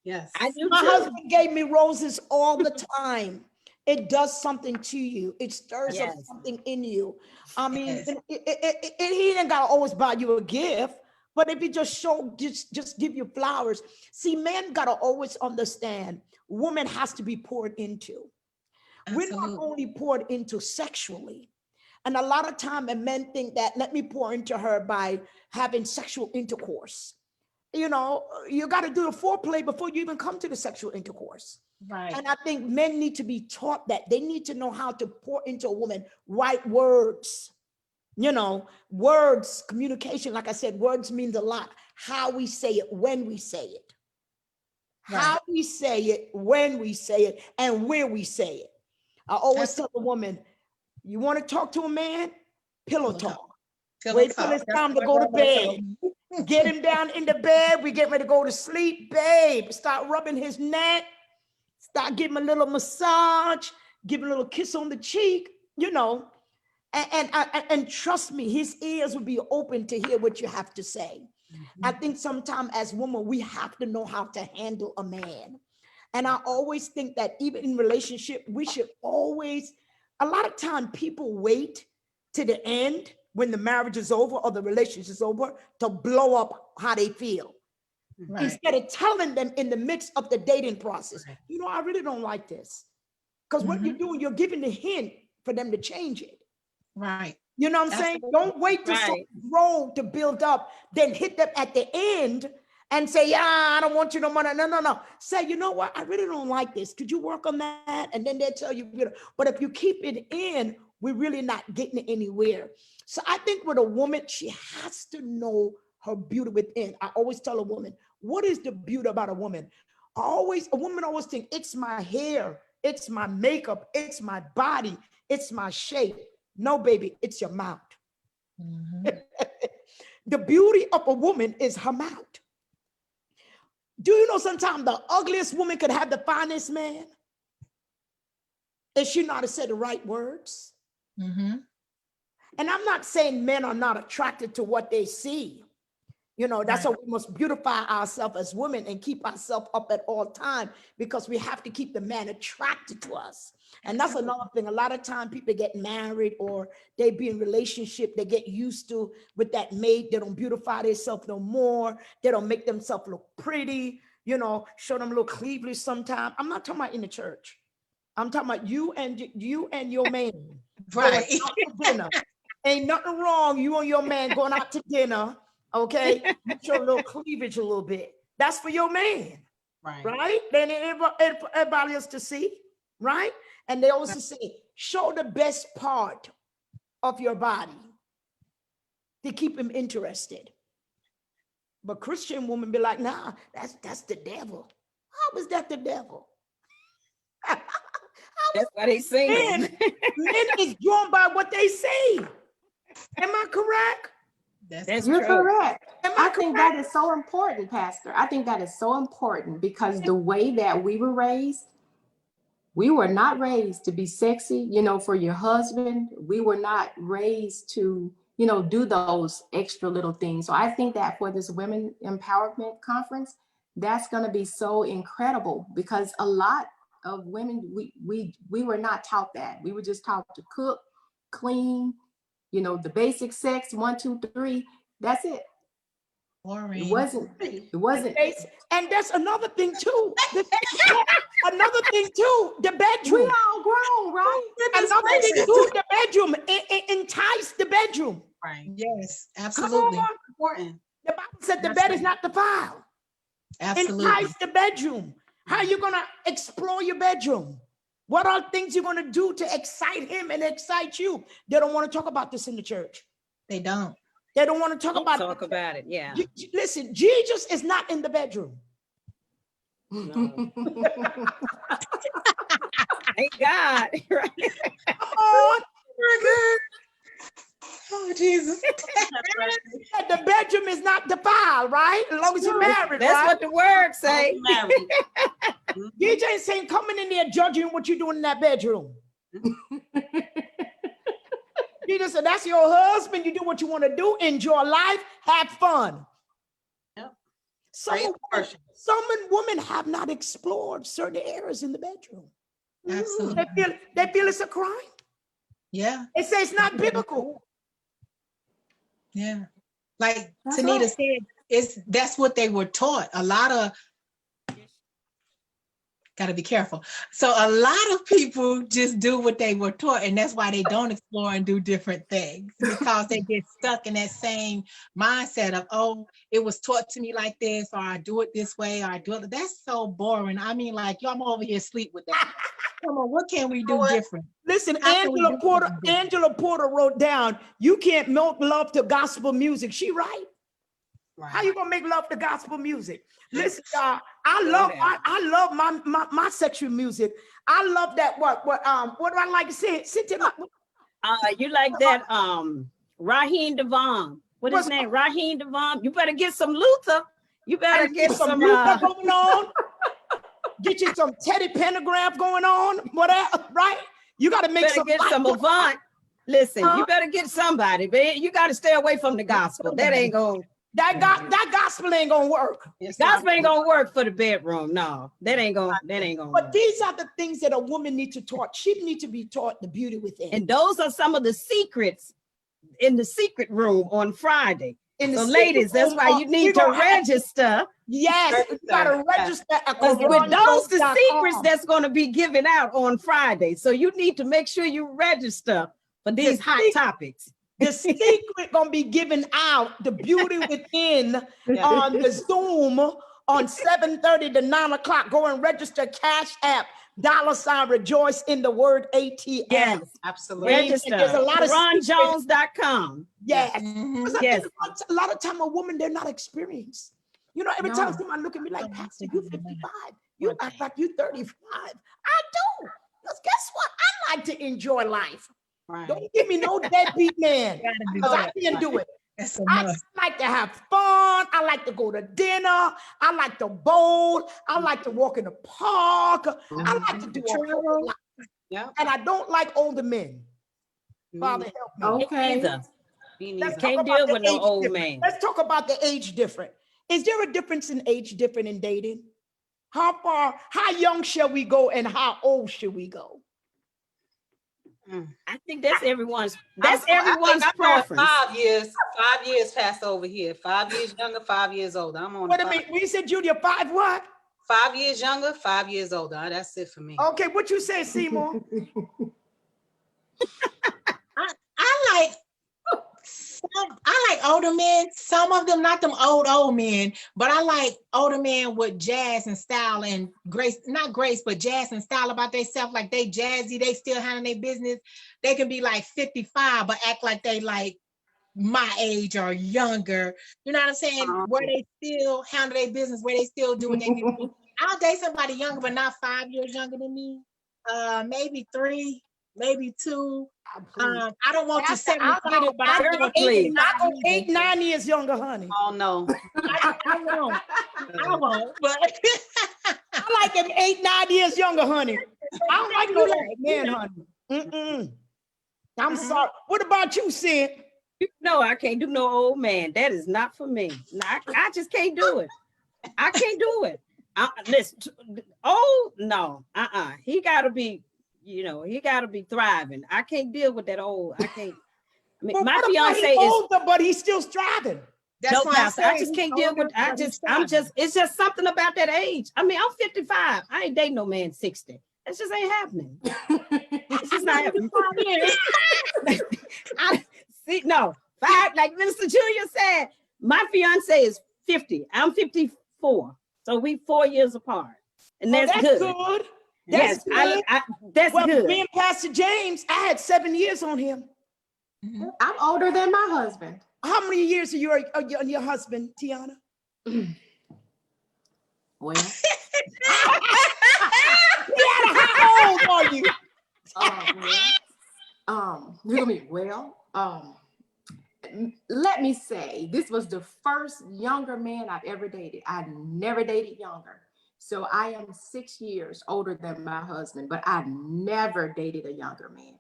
Yes. I do My too. husband gave me roses all the time. It does something to you. It stirs up something in you. I mean, he ain't got to always buy you a gift, but if he just give you flowers. See, men got to always understand, woman has to be poured into. Absolutely. We're not only poured into sexually. And a lot of time, men think that, let me pour into her by having sexual intercourse. You got to do the foreplay before you even come to the sexual intercourse. Right. And I think men need to be taught that. They need to know how to pour into a woman right words. Words, communication, like I said, words means a lot. How we say it, when we say it. Right. How we say it, when we say it, and where we say it. I always tell the woman, you want to talk to a man? Pillow talk. Wait till it's time to go to bed. Get him down in the bed. We get ready to go to sleep. Babe, start rubbing his neck. Start giving him a little massage. Give him a little kiss on the cheek, And trust me, his ears will be open to hear what you have to say. I think sometimes as women, we have to know how to handle a man. And I always think that even in relationship, we should always, a lot of time people wait to the end when the marriage is over or the relationship is over to blow up how they feel. Right. Instead of telling them in the midst of the dating process, I really don't like this. Because what you're doing, you're giving the hint for them to change it. Right. You know what I'm saying? Don't wait to grow to build up, then hit them at the end and say, I don't want you no more. No. Say, you know what? I really don't like this. Could you work on that? And then they'll tell you, but if you keep it in, we're really not getting anywhere. So I think with a woman, she has to know her beauty within. I always tell a woman, what is the beauty about a woman? A woman always think, it's my hair, it's my makeup, it's my body, it's my shape. No, baby, it's your mouth. The beauty of a woman is her mouth. Do you know sometimes the ugliest woman could have the finest man? And she know how to say the right words. And I'm not saying men are not attracted to what they see. You know, that's why we must beautify ourselves as women and keep ourselves up at all times, because we have to keep the man attracted to us. And that's another thing. A lot of time people get married or they be in relationship, they get used to with that mate. They don't beautify themselves no more. They don't make themselves look pretty, you know, show them a little cleavage sometimes. I'm not talking about in the church. I'm talking about you and your man. Right. Going out to dinner. Ain't nothing wrong. You and your man going out to dinner. Okay. You show a little cleavage a little bit. That's for your man. Right. Then everybody else to see. Right. And they also say, show the best part of your body to keep him interested. But Christian women be like, nah, that's the devil. How is that the devil? That's why they sing. Men is drawn by what they see. Am I correct? That's You're true. correct. Am I think that is so important, Pastor. I think that is so important because the way that we were not raised to be sexy, you know, for your husband. We were not raised to, you know, do those extra little things. So I think that for this Women Empowerment Conference, that's going to be so incredible because a lot of women, we were not taught that. We were just taught to cook, clean, you know, the basic sex, 1, 2, 3. That's it. Boring. It wasn't. And that's another thing too. The bedroom. We all grown, right? Another thing too, the bedroom. Entice the bedroom. Right. Yes, Come absolutely. on. Important. The Bible said the That's bed is right. not defiled. Absolutely. Entice the bedroom. How are you going to explore your bedroom? What are things you're going to do to excite him and excite you? They don't want to talk about this in the church. They don't. They don't want to talk about it. Yeah. Listen, Jesus is not in the bedroom. No. Thank God. Right. Come on. Oh, Jesus. The bedroom is not defiled, right? As long as you're married, That's right? what the word say. Married. DJ ain't saying coming in there judging what you're doing in that bedroom. Jesus said, that's your husband. You do what you want to do. Enjoy life. Have fun. Yep. Some women have not explored certain areas in the bedroom. Absolutely. They feel it's a crime. Yeah. They say it's not biblical. Yeah. Like That's Tanita right. said, that's what they were taught. A lot of gotta be careful. So a lot of people just do what they were taught, and that's why they don't explore and do different things because they get stuck in that same mindset of, oh, it was taught to me like this, or I do it this way, or I do it. That's so boring. I mean, like, I'm over here asleep with that. Come on, what can we do different? Listen, How can we do something different? Angela Porter wrote down, you can't make love to gospel music. She right. How you gonna make love to gospel music? Listen, y'all, I love my sexual music. I love that. What do I like to say? You like that Raheem Devon. What is his name? Raheem Devon. You better get some Luther. You better get some Luther going on. Get you some Teddy Pendergraph going on. Whatever, right? You got to make some. Get some Avant. Listen, you better get somebody, but you got to stay away from the gospel. That ain't going. That gospel ain't gonna work. Gospel ain't gonna work for the bedroom. No, that ain't gonna But work. these are the things that a woman needs to taught. She needs to be taught the beauty within. And those are some of the secrets in the secret room on Friday. So ladies, that's why you need to register. Yes, you gotta register at with those the secrets that's going to be given out on Friday. So you need to make sure you register for these hot topics. The secret gonna be given out, the beauty within on the Zoom on 7:30 to 9 o'clock. Go and register Cash App, $ rejoice in the word ATM. Yes, absolutely. Register. There's a lot of RonJones.com. Yes. Yes. A lot of time a woman, they're not experienced. You know, every time somebody look at me like, Pastor, you 55. You act like you 35. I do. Because guess what? I like to enjoy life. Right. Don't give me no deadbeat man. Because I can't do it. I like to have fun. I like to go to dinner. I like to bowl. I like to walk in the park. I like to do a whole lot. Yeah. And I don't like older men. Father, Me help me. Okay. Either. neither. Let's talk Can't about deal the with no age old difference. man. Let's talk about the age difference. Is there a difference in age different in dating? How young shall we go and how old should we go? I think that's everyone's I think I'm going preference. 5 years. 5 years past over here. 5 years younger, 5 years older. I'm on. What a minute, we said Junior, 5 what? 5 years younger, 5 years older. That's it for me. Okay, what you say, Seymour? I like older men. Some of them, not them old men, but I like older men with jazz and style and grace, not grace, but jazz and style about themselves. Like they jazzy, they still handling their business. They can be like 55, but act like they like my age or younger. You know what I'm saying? Where they still handle their business, where they still do what they need to do. I'll date somebody younger, but not 5 years younger than me. Maybe 3, maybe 2. I don't want you 75, but I Girl, want please. Not 8, 9 years younger, honey. Oh no. I won't, but I like him 8, 9 years younger, honey. I don't like no old man, honey. I'm sorry. What about you, Sid? No, I can't do no old man. That is not for me. No, I just can't do it. I can't do it. Listen, no. He got to be, he got to be thriving. I can't deal with that old. I can't. I mean, But my what about fiance he is older, but he's still striving. that's no, why Pastor. I just he's can't deal older, with. but he's It's just something about that age. I mean, I'm 55. I ain't dating no man 60. That just ain't happening. It's just not happening. I see. No, 5. Like Minister Julia said, my fiance is 50. I'm 54. So we 4 years apart, and that's good. That's Yes, good. that's Well, good. me and Pastor James, I had 7 years on him. I'm older than my husband. How many years are your husband, Tiana? Well, Tiana, how old are you? Let me say, this was the first younger man I've ever dated. I never dated younger. So I am 6 years older than my husband, but I never dated a younger man.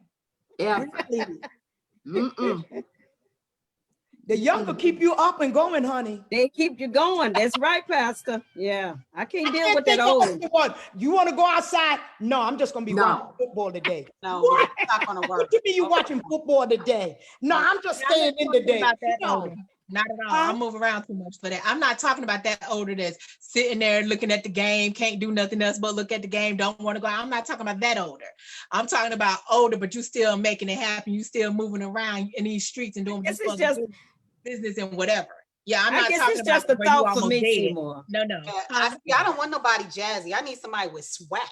Ever. Mm-mm. The younger keep you up and going, honey. They keep you going. That's right, Pastor. Yeah, I can't deal with that old. You want to go outside? No, I'm just gonna be watching football today. No, What? it's not gonna work. What you mean you watching football today? No, I'm just staying in today. No. Not at all. I move around too much for that. I'm not talking about that older that's sitting there looking at the game, can't do nothing else but look at the game, don't want to go. I'm not talking about that older. I'm talking about older, but you still making it happen. You still moving around in these streets and doing This is just business and whatever. Yeah, I'm I not guess talking it's about just a where you thought for almost me, dead. Seymour. No. I don't want nobody jazzy. I need somebody with swag.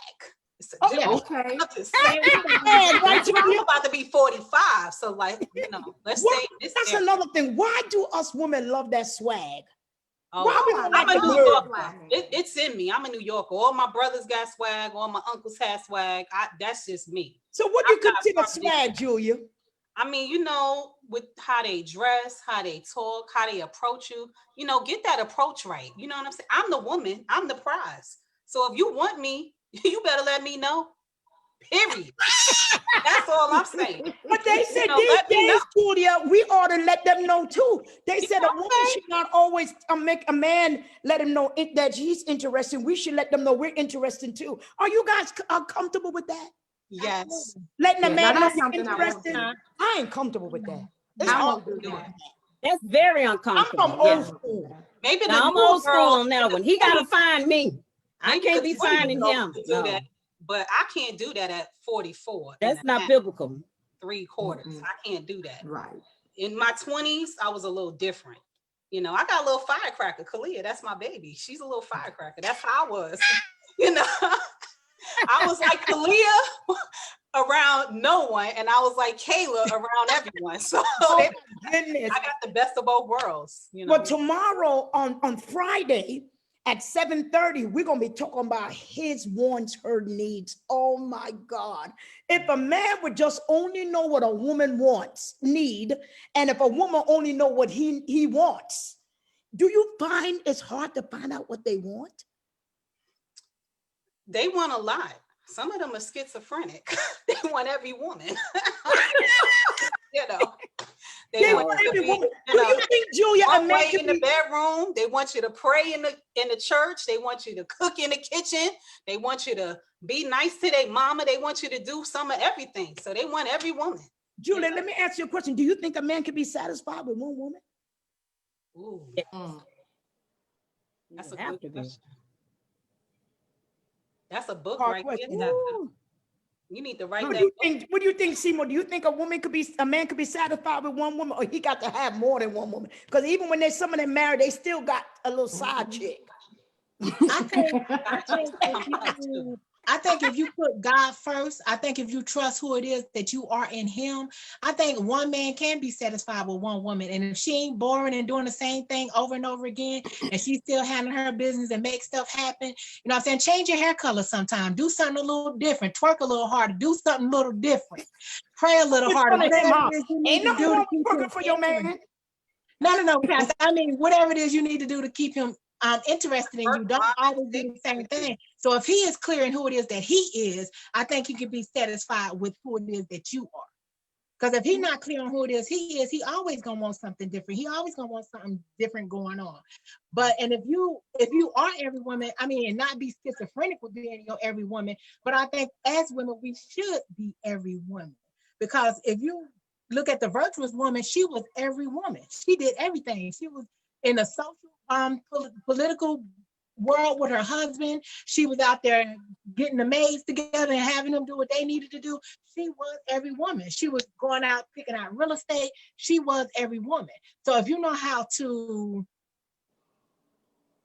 Yeah, okay. I'm just saying. I'm about to be 45, so like, let's say this. That's another thing. Why do us women love that swag? I'm a New Yorker. It's in me. I'm a New Yorker. All my brothers got swag. All my uncles have swag. That's just me. So what do you consider swag, Julia? I mean, with how they dress, how they talk, how they approach you, get that approach right. You know what I'm saying? I'm the woman. I'm the prize. So if you want me, you better let me know. Period. That's all I'm saying. But they said these days, Julia, we ought to let them know too. They said a woman should not always make a man let him know that he's interested. We should let them know we're interested too. Are you guys comfortable with that? Yes. Letting a man know something interested? I ain't comfortable with that. I won't do that. That's very uncomfortable. I'm from old school. Maybe I'm old school on that one. He got to find me. I can't be finding him. Do that, but I can't do that at 44. That's not biblical. 3/4. I can't do that. Right. In my 20s, I was a little different. I got a little firecracker. Kalia, that's my baby. She's a little firecracker. That's how I was. I was like Kalia around no one, and I was like Kayla around everyone. So I got the best of both worlds. Well, tomorrow on Friday at 7:30, we're gonna be talking about his wants, her needs. Oh my God! If a man would just only know what a woman need, and if a woman only know what he wants, do you find it's hard to find out what they want? They want a lot. Some of them are schizophrenic. They want every woman. You know, They they want want you to every be, woman. you Do know, you think, Julia, a one man way can in the be? bedroom. They want you to pray in the church. They want you to cook in the kitchen. They want you to be nice to their mama. They want you to do some of everything. So they want every woman. Julia, let me ask you a question. Do you think a man can be satisfied with one woman? Ooh, Mm. that's You a have good to be. question. That's a book Hard right question. there. Ooh. You need to write What that do you book. think? What do you think, Seymour? Do you think a man could be satisfied with one woman, or he got to have more than one woman? Because even when there's some of them married, they still got a little side chick. I think, I think if Sometimes too. you, I think if you put God first, I think if you trust who it is that you are in Him, I think one man can be satisfied with one woman. And if she ain't boring and doing the same thing over and over again, and she's still handling her business and make stuff happen, you know what I'm saying? Change your hair color sometime. Do something a little different. Twerk a little harder. Do something a little different. Pray a little Which harder. one of them, Whatever huh? it is you need Ain't to nothing do wrong to keep with working him for your interested. man. No, Pastor. I mean, whatever it is you need to do to keep him interested in you. Don't Work, always do the same thing. So if he is clear in who it is that he is, I think he can be satisfied with who it is that you are. Because if he's not clear on who it is he is, he always gonna want something different. He always gonna want something different going on. But and if you are every woman, I mean, and not be schizophrenic with being your every woman, but I think as women we should be every woman. Because if you look at the virtuous woman, she was every woman. She did everything. She was in the social political world with her husband. She was out there getting the maids together and having them do what they needed to do. She was every woman. She was going out picking out real estate. She was every woman. So if you know how to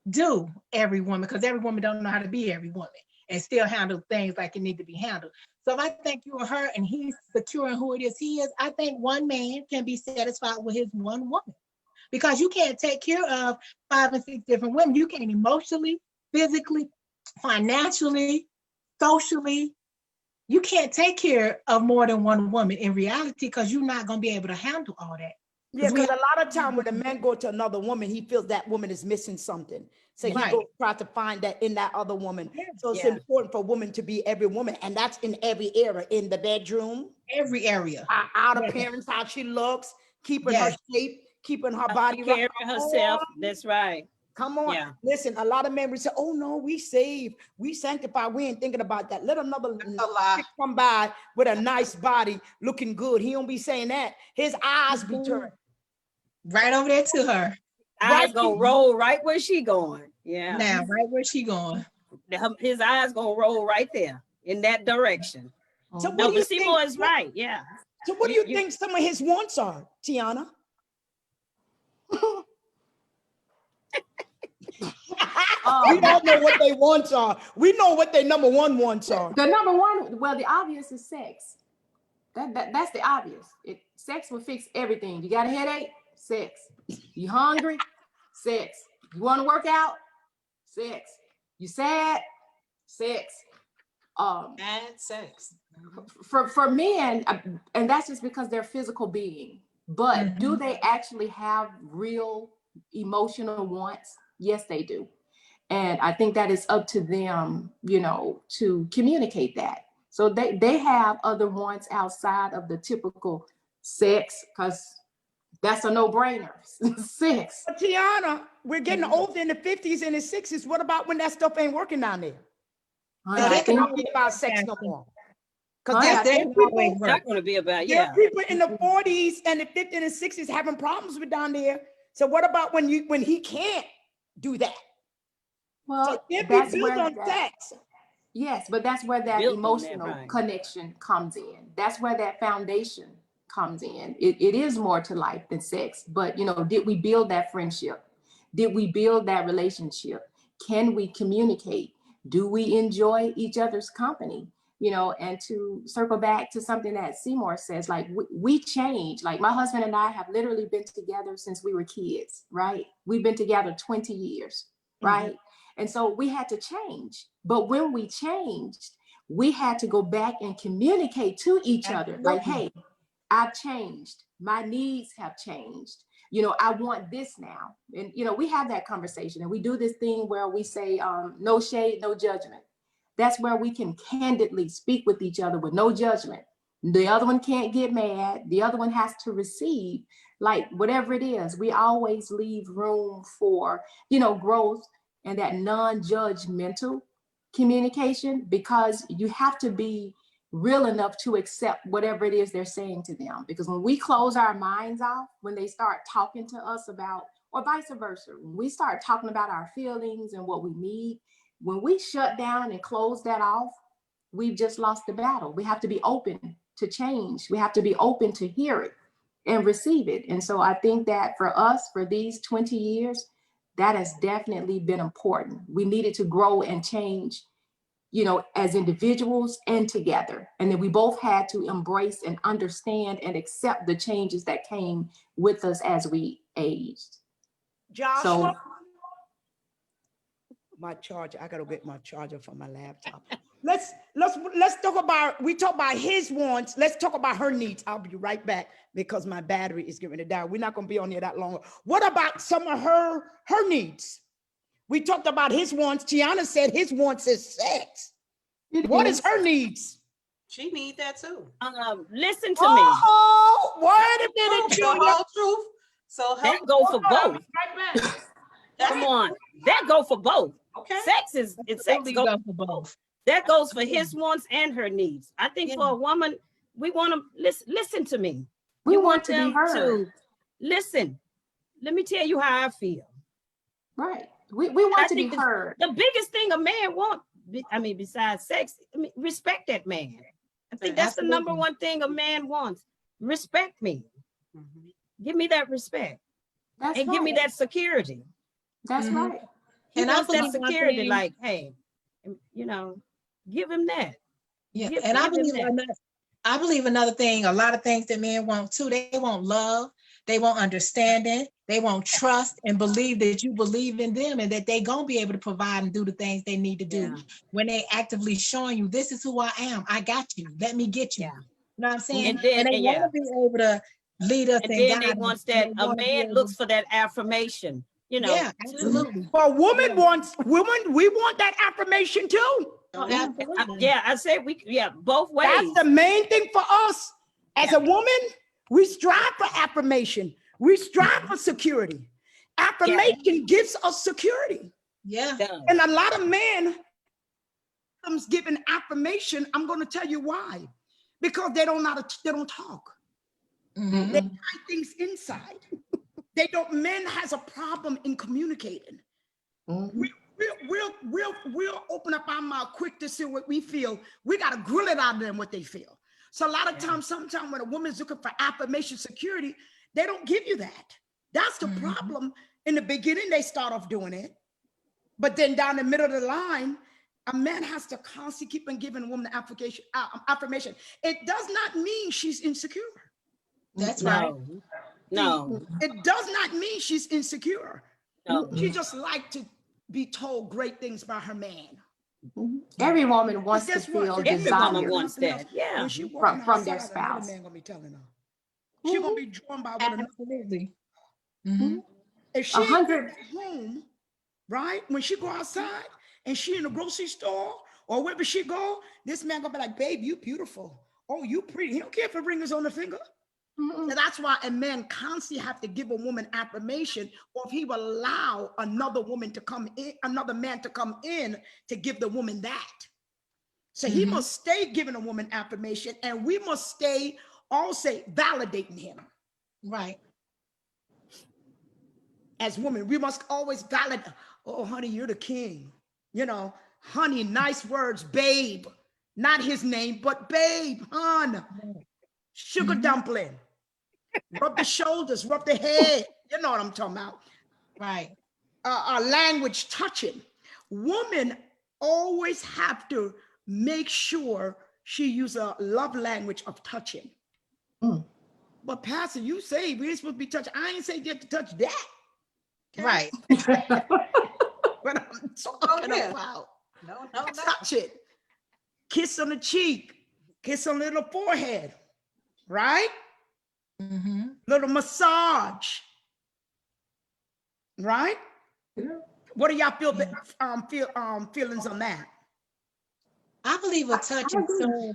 do every woman, because every woman don't know how to be every woman and still handle things like it need to be handled. So if I think you are her and he's secure in who it is he is, I think one man can be satisfied with his one woman. Because you can't take care of 5 and 6 different women. You can't emotionally, physically, financially, socially. You can't take care of more than one woman in reality because you're not going to be able to handle all that. Yeah, we because a lot of time when a man go to another woman, he feels that woman is missing something. So he Right. go try to find that in that other woman. Yeah. So it's Yeah. important for a woman to be every woman. And that's in every era, in the bedroom, Every area. out of Yes. appearance, how she looks, keeping her Yes. shape, keeping her body right. Carry herself. That's right. Come on. Yeah. Listen, a lot of men would say, oh no, we saved, we sanctified, we ain't thinking about that. Let another a lie. chick come by with a nice body, looking good. He don't be saying that. His eyes be turned. Right over there to her. Eyes gonna roll right where she going. Yeah. Now, right where she going. His eyes gonna roll right there in that direction. So what No, do you but Seymour think? is right. Yeah. So what do you think some of his wants are, Tiana? We don't know what they wants are. We know what their number one wants are. The number one, well, the obvious is sex. That's the obvious. Sex will fix everything. You got a headache? Sex. You hungry? Sex. You want to work out? Sex. You sad? Sex. And sex. For men, and that's just because they're physical being. But do they actually have real emotional wants? Yes, they do. And I think that is up to them, to communicate that. So they have other wants outside of the typical sex, because that's a no-brainer. Sex. But Tiana, we're getting older in the 50s and the 60s. What about when that stuff ain't working down there? And they can't be about sex no more. Because Yes, there they are can always people, It's work. not gonna be about, there yeah. are people in the 40s and the 50s and the 60s having problems with down there. So what about when he can't do that? Well, So it can't be built on sex. Yes, but that's where that Built on that, emotional right. connection comes in. That's where that foundation comes in. It is more to life than sex. But, did we build that friendship? Did we build that relationship? Can we communicate? Do we enjoy each other's company? And to circle back to something that Seymour says, like we change. Like my husband and I have literally been together since we were kids, right? We've been together 20 years, right? Mm-hmm. And so we had to change. But when we changed, we had to go back and communicate to each other. Like, hey, I've changed. My needs have changed. I want this now. And, we have that conversation, and we do this thing where we say, no shade, no judgment. That's where we can candidly speak with each other with no judgment. The other one can't get mad. The other one has to receive, like whatever it is. We always leave room for, growth and that non-judgmental communication, because you have to be real enough to accept whatever it is they're saying to them. Because when we close our minds off, when they start talking to us about, or vice versa, when we start talking about our feelings and what we need, when we shut down and close that off, we've just lost the battle. We have to be open to change. We have to be open to hear it and receive it. And so I think that for us, for these 20 years, that has definitely been important. We needed to grow and change, as individuals and together. And then we both had to embrace and understand and accept the changes that came with us as we aged. Joshua, my charger. I gotta get my charger for my laptop. Let's talk about. We talk about his wants. Let's talk about her needs. I'll be right back because my battery is getting to die. We're not gonna be on here that long. What about some of her needs? We talked about his wants. Tiana said his wants is sex. What is her needs? She need that too. Listen to me. Oh, wait a minute, The Julia. whole truth. So That help. go for both. Right back. Come on, that go for both. Okay. Sex is sex Absolutely go go for both. that goes for his wants and her needs. I think Yeah. for a woman, we want to listen to me. We You want to be them heard. to listen. Let me tell you how I feel. Right. We want I to be think heard. the biggest thing a man wants, besides sex, respect that man. I think that's the number Absolutely. one thing a man wants. Respect me. Mhm. Give me that respect. That's And right. give me that security. That's Mhm. right. He And I wants that believe one security, thing- like, hey, give him that. Yeah, Give- and I give him believe that. I believe another thing, a lot of things that men want too, they want love, they want understanding, they want trust and believe that you believe in them and that they gonna be able to provide and do the things they need to do. Yeah. When they actively showing you, this is who I am, I got you, let me get you. Yeah. You know what I'm saying? And then- they and want yeah. to be able to lead us And and then guide they us, wants and that they a wanna be man able- looks for that affirmation, Yeah, to- absolutely. Well, we want that affirmation too. Oh, Yeah. absolutely. I say both ways. That's the main thing for us. As a woman, we strive for affirmation. We strive for security. Affirmation gives us security. Yeah. Done. And a lot of men comes giving affirmation. I'm going to tell you why. Because they don't talk. Mhm. They hide things inside. Men has a problem in communicating. Mhm. We'll open up our mouth quick to say what we feel. We got to grill it out of them what they feel. So a lot of times, sometimes when a woman's looking for affirmation, security, they don't give you that. That's the problem. In the beginning, they start off doing it. But then down the middle of the line, a man has to constantly keep on giving a woman affirmation. It does not mean she's insecure. That's right. No. It does not mean she's insecure. No. She just like to be told great things by her man. Every woman wants to Guess what? feel Every woman desired. wants that. Yeah. When she From walking their outside, another spouse. man gonna be telling her. She's gonna be drawn by what another. Absolutely. Mhm. If she ain't 100. at home, right? When she go outside and she in the grocery store or wherever she go, this man gonna be like, "Babe, you beautiful. Oh, you pretty." He don't care if her ring is on the finger. Mhm. So that's why a man constantly have to give a woman affirmation, or if he will allow another woman to come in, another man to come in to give the woman that. So he must stay giving a woman affirmation, and we must stay also validating him. Right. As women, we must always validate. Oh, honey, you're the king. Honey, nice words, babe. Not his name, but babe, hon. Sugar dumpling. Rub the shoulders, rub the head. You know what I'm talking about. Right. Language touching. Women always have to make sure she use a love language of touching. But Pastor, you say we ain't supposed to be touching. I ain't say you have to touch that. Okay? Right. What I'm talking about. No. Touch it. Kiss on the cheek. Kiss on the little forehead. Right? Little massage. Right? What do y'all feelings on that? I believe a touch is so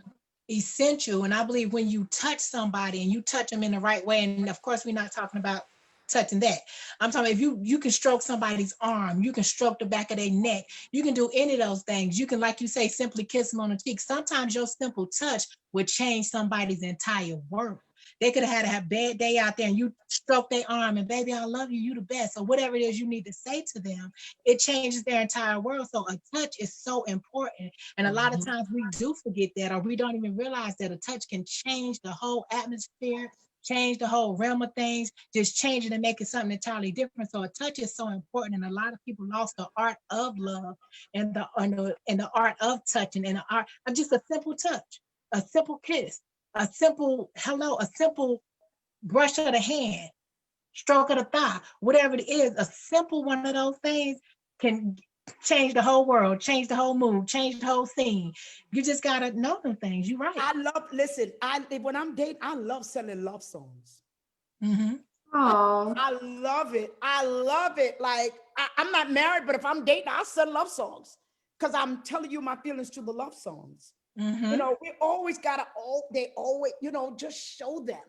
essential. And I believe when you touch somebody and you touch them in the right way, and of course, we're not talking about touching that. I'm talking if you can stroke somebody's arm, you can stroke the back of their neck, you can do any of those things. You can, like you say, simply kiss them on the cheek. Sometimes your simple touch would change somebody's entire world. They could have had a bad day out there and you stroke their arm and baby, I love you, you the best. Or whatever it is you need to say to them, it changes their entire world. So a touch is so important. And a lot of times we do forget that, or we don't even realize that a touch can change the whole atmosphere, change the whole realm of things, just change it and make it something entirely different. So a touch is so important. And a lot of people lost the art of love and the art of touching and the art of just a simple touch, a simple kiss, a simple hello, a simple brush of the hand, stroke of the thigh, whatever it is, a simple one of those things can change the whole world, change the whole mood, change the whole scene. You just gotta know them things. You're right. When I'm dating, I love selling love songs. Mm-hmm. Oh, I love it. I love it. Like I'm not married, but if I'm dating, I'll sell love songs because I'm telling you my feelings through the love songs. Mm-hmm. You know, we always gotta. They always, just show them.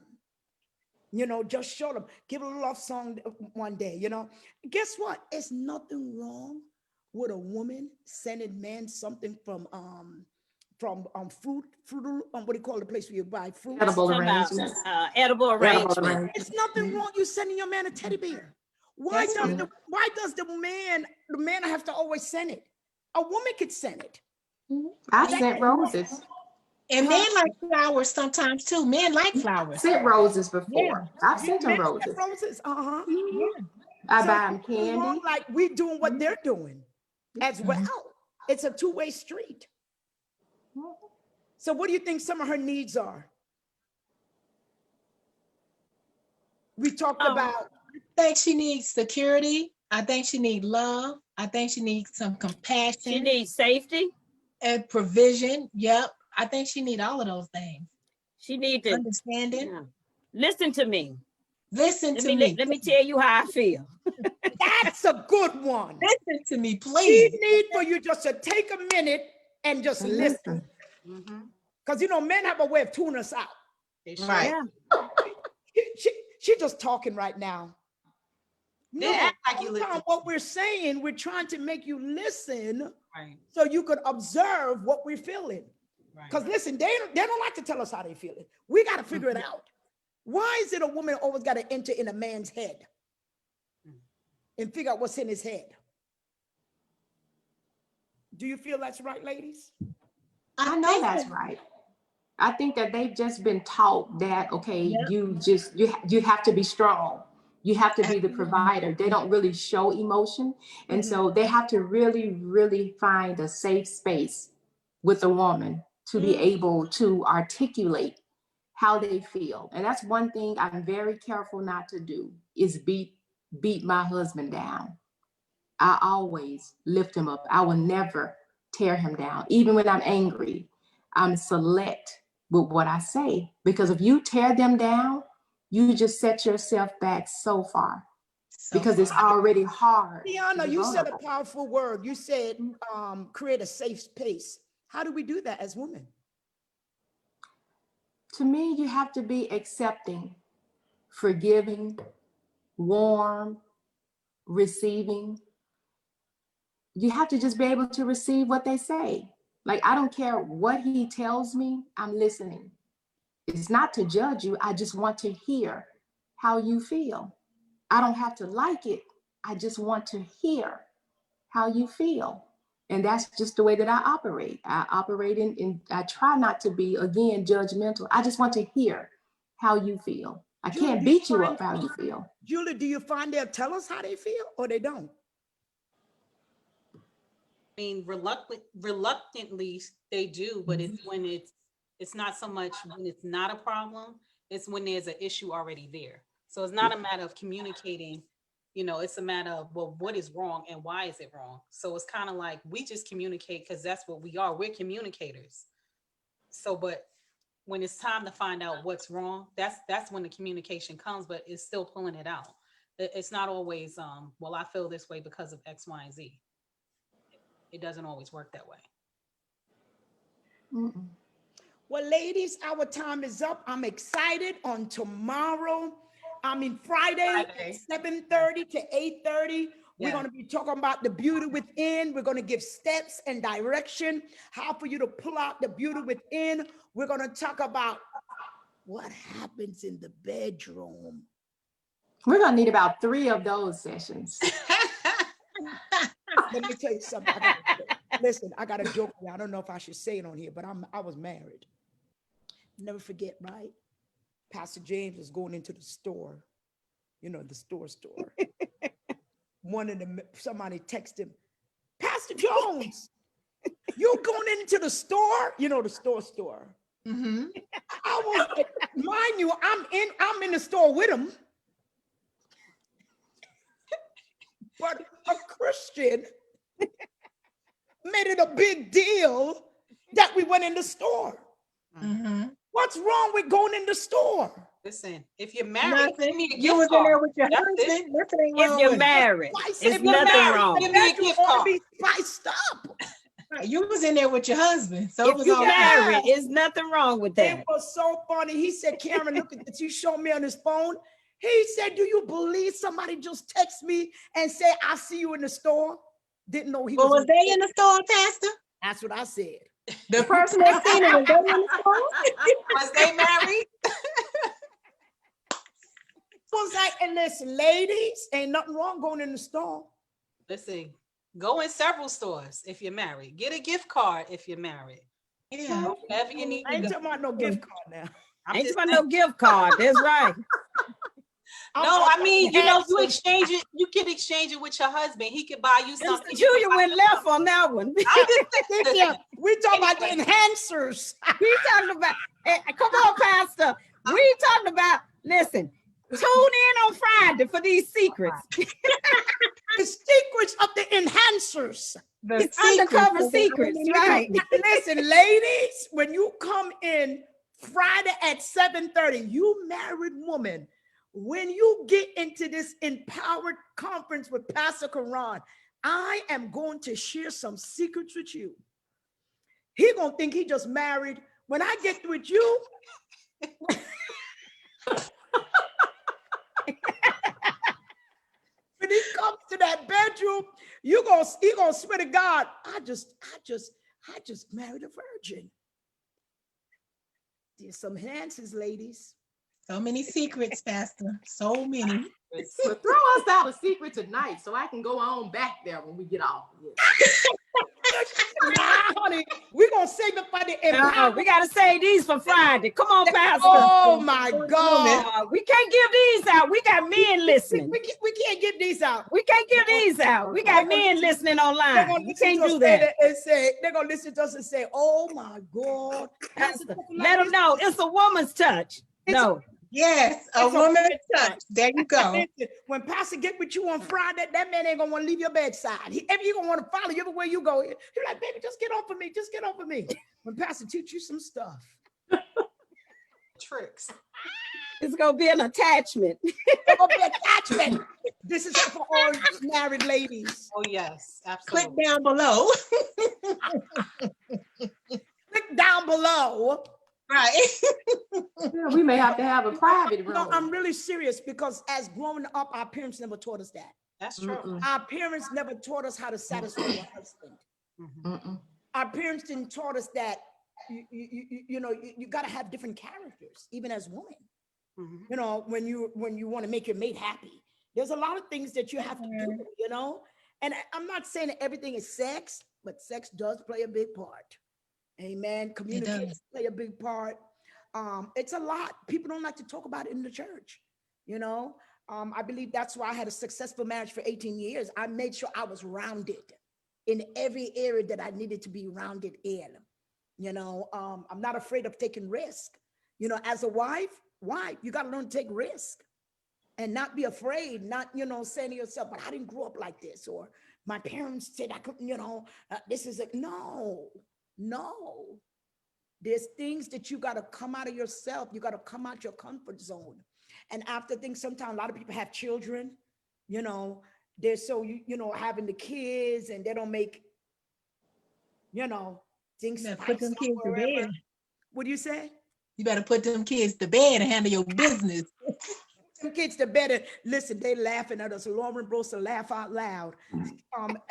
Just show them. Give a love song one day. Guess what? It's nothing wrong with a woman sending men something from fruit, what do you call the place where you buy fruits? edible Talking about, arrangements. edible Edible arrangement. arrangements. It's nothing wrong you sending your man a teddy bear. Why That's does true. the man have to always send it? A woman could send it. I sent roses. And men like flowers sometimes too. Men like flowers. Sent roses before. I've sent them Men roses. send roses. Yeah. I So buy them it's nothing wrong, candy. like we doing what they're doing as well. It's a two-way street. So what do you think some of her needs are? We talked about. I think she needs security. I think she needs love. I think she needs some compassion. She needs safety. And provision. Yep. I think she needs all of those things. She needs to Understanding. listen to me. Listen to me. Let me tell you how I feel. That's a good one. Listen to me, She please. need for you just to take a minute and just listen. Because men have a way of tuning us out. Right. Yeah. She just talking right now. They act like you listen. What we're saying, we're trying to make you listen, Right. so you could observe what we're feeling. Because Right. listen, they don't like to tell us how they feel it. We got to figure it out. Why is it a woman always got to enter in a man's head and figure out what's in his head? Do you feel that's right, ladies? I know that's right. I think that they've just been taught that, okay, you have to be strong. You have to be the provider. They don't really show emotion. And so they have to really, really find a safe space with a woman to be able to articulate how they feel. And that's one thing I'm very careful not to do, is beat my husband down. I always lift him up. I will never tear him down. Even when I'm angry, I'm select with what I say, because if you tear them down, you just set yourself back so far, because it's already hard. Tiana, you said a powerful word. You said create a safe space. How do we do that as women? To me, you have to be accepting, forgiving, warm, receiving. You have to just be able to receive what they say. Like, I don't care what he tells me, I'm listening. It's not to judge you. I just want to hear how you feel. I don't have to like it. I just want to hear how you feel. And that's just the way that I operate. I operate in I try not to be, again, judgmental. I just want to hear how you feel. I can't beat you up how you feel. Julie, do you find they'll tell us how they feel or they don't? I mean, reluctantly they do, but it's when it's not so much when it's not a problem, it's when there's an issue already there. So it's not a matter of communicating, it's a matter of, well, what is wrong and why is it wrong? So it's kind of like we just communicate because that's what we are. We're communicators. So, but when it's time to find out what's wrong, that's when the communication comes, but it's still pulling it out. It's not always, well, I feel this way because of X, Y, and Z. It doesn't always work that way. Well, ladies, our time is up. I'm excited on tomorrow. Friday at 7:30 to 8:30. We're going to be talking about the beauty within. We're going to give steps and direction, how for you to pull out the beauty within. We're going to talk about what happens in the bedroom. We're gonna need about 3 of those sessions. Let me tell you something. Listen, I got a joke. I don't know if I should say it on here, but I was married. Never forget, right? Pastor James was going into the store, the store. Somebody texted him, Pastor Jones, you going into the store? The store. Mm-hmm. I was, mind you, I'm in the store with him. But a Christian made it a big deal that we went in the store. Mm-hmm. What's wrong with going in the store? Listen, if you're married, Nothing. give me a You gift was in there card. with your That's husband. it. Nothing ain't If wrong you're with it. married, If it's you're nothing married, wrong. give me a gift card. Be spiced up. You was in there with your husband, so it If was you're all married, it's nothing wrong with It that. was so funny. He said, Caron, look at this. He showed me on his phone. He said, do you believe somebody just text me and say, I see you in the store? Didn't know he Well, was in they in the store, Pastor? That's what I said. The person that seen it, was they in the store? Was they married? Was like, and listen, ladies, ain't nothing wrong going in the store. Listen, go in several stores if you're married. Get a gift card if you're married. Yeah. Whatever you need I to ain't go. talking about no gift card now. I'm Ain't just about saying. no gift card. That's right. No, I mean, you exchange it. You can exchange it with your husband. He could buy you something. Mr. Julia went left on that one. We talking about the enhancers. We talking about, come on, Pastor. We talking about, listen, tune in on Friday for these secrets. The secrets of the enhancers. It's undercover secrets, right? Listen, ladies, when you come in Friday at 7:30, you married woman, when you get into this empowered conference with Pastor Caron, I am going to share some secrets with you. He gonna think he just married. When I get with you, when he comes to that bedroom, he gonna swear to God, I just married a virgin. There's some enhancers, ladies. So many secrets, Pastor. So many. So throw us out a secret tonight so I can go on back there when we get off. Nah, honey, we're gonna save it for the empowerment. We got to save these for Friday. Come on, Pastor. Oh my God. We can't give these out. We got men listening. We can't give these out. We can't give these out. We got men listening online. We can't do that. They're gonna listen to us and say, oh my God. Pastor, let them know it's a woman's touch. No. Yes, a woman's touch. There you go. Listen, when Pastor get with you on Friday, that man ain't gonna want to leave your bedside. He gonna want to follow you everywhere you go. He's like, baby, just get off of me. Just get off of me. When Pastor teach you some stuff. tricks. It's gonna be an attachment. It's gonna be attachment. This is for all married ladies. Oh yes, absolutely. Click down below. Click down below. Right. Yeah, we may have to have a private room. No, I'm really serious because as growing up, our parents never taught us that. That's true. Mm-mm. Our parents never taught us how to satisfy your husband. Mm-mm. Our parents didn't taught us that you got to have different characters, even as women. Mhm. You know, when you want to make your mate happy, there's a lot of things that you have to do. You know, and I'm not saying that everything is sex, but sex does play a big part. Amen. Communication play a big part. It's a lot. People don't like to talk about it in the church. You know, I believe that's why I had a successful marriage for 18 years. I made sure I was rounded in every area that I needed to be rounded in. You know, I'm not afraid of taking risk. You know, as a wife, you got to learn to take risk and not be afraid, not, saying to yourself, but I didn't grow up like this, or my parents said I couldn't, this is no. There's things that you got to come out of yourself. You got to come out your comfort zone. And after things, sometimes a lot of people have children, they're so, having the kids and they don't make, things Put them kids to bed. What do you say? You better put them kids to bed and handle your business. Some kids that better listen, they laughing at us. Lauren Brosa laugh out loud.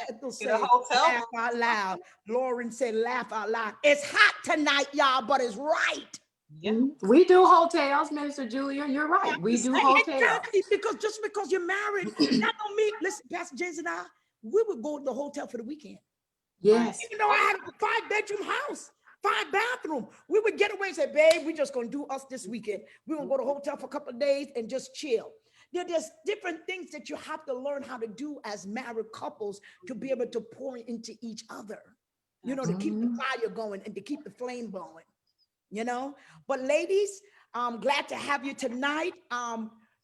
Ethel In said a hotel? laugh out loud. Lauren said laugh out loud. It's hot tonight, y'all, but it's right. Yeah. We do hotels, Minister Julia. You're right. We do hotels. Exactly, because just because you're married, that don't mean, listen, Pastor James and I, we would go to the hotel for the weekend. Yes. Even though I had a 5-bedroom house, 5-bathroom, we would get away and say, babe, we just gonna do us this weekend. We're gonna go to the hotel for a couple of days and just chill. There's different things that you have to learn how to do as married couples to be able to pour into each other, you know, to keep the fire going and to keep the flame blowing, you know. But ladies, I'm glad to have you tonight.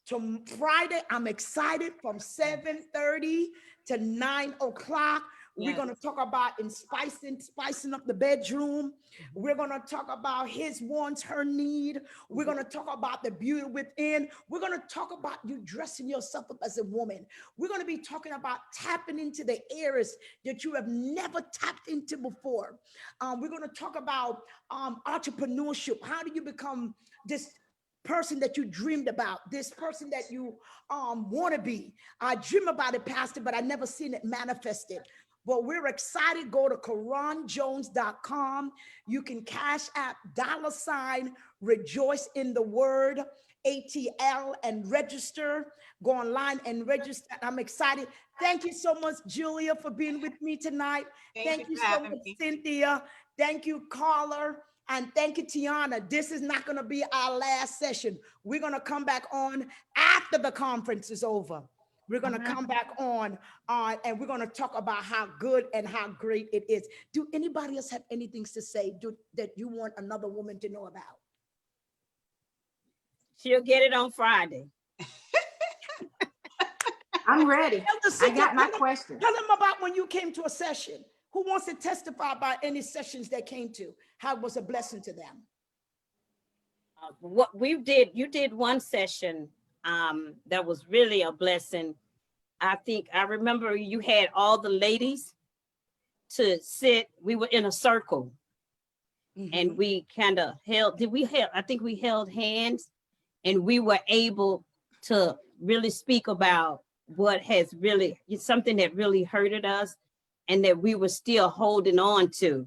To Friday, I'm excited from 7:30 to 9 o'clock. We're Yes. going to talk about spicing up the bedroom. We're going to talk about his wants, her need. We're going to talk about the beauty within. We're going to talk about you dressing yourself up as a woman. We're going to be talking about tapping into the areas that you have never tapped into before. We're going to talk about entrepreneurship. How do you become this person that you dreamed about, this person that you want to be? I dream about it, Pastor, but I never seen it manifested. But we're excited. Go to caronjones.com. You can cash app $ rejoice in the word ATL and register. Go online and register. I'm excited. Thank you so much, Julia, for being with me tonight. Thank you for so having much, me. Cynthia. Thank you, caller. And thank you, Tiana. This is not going to be our last session. We're going to come back on after the conference is over. We're going to come back on and we're going to talk about how good and how great it is. Do anybody else have anything to say that you want another woman to know about? She'll get it on Friday. I'm ready. I got my question. Tell them about when you came to a session. Who wants to testify about any sessions they came to? How it was a blessing to them? What you did one session that was really a blessing. I remember you had all the ladies to sit. We were in a circle, and we kind of I think we held hands, and we were able to really speak about what has really, something that really hurted us and that we were still holding on to.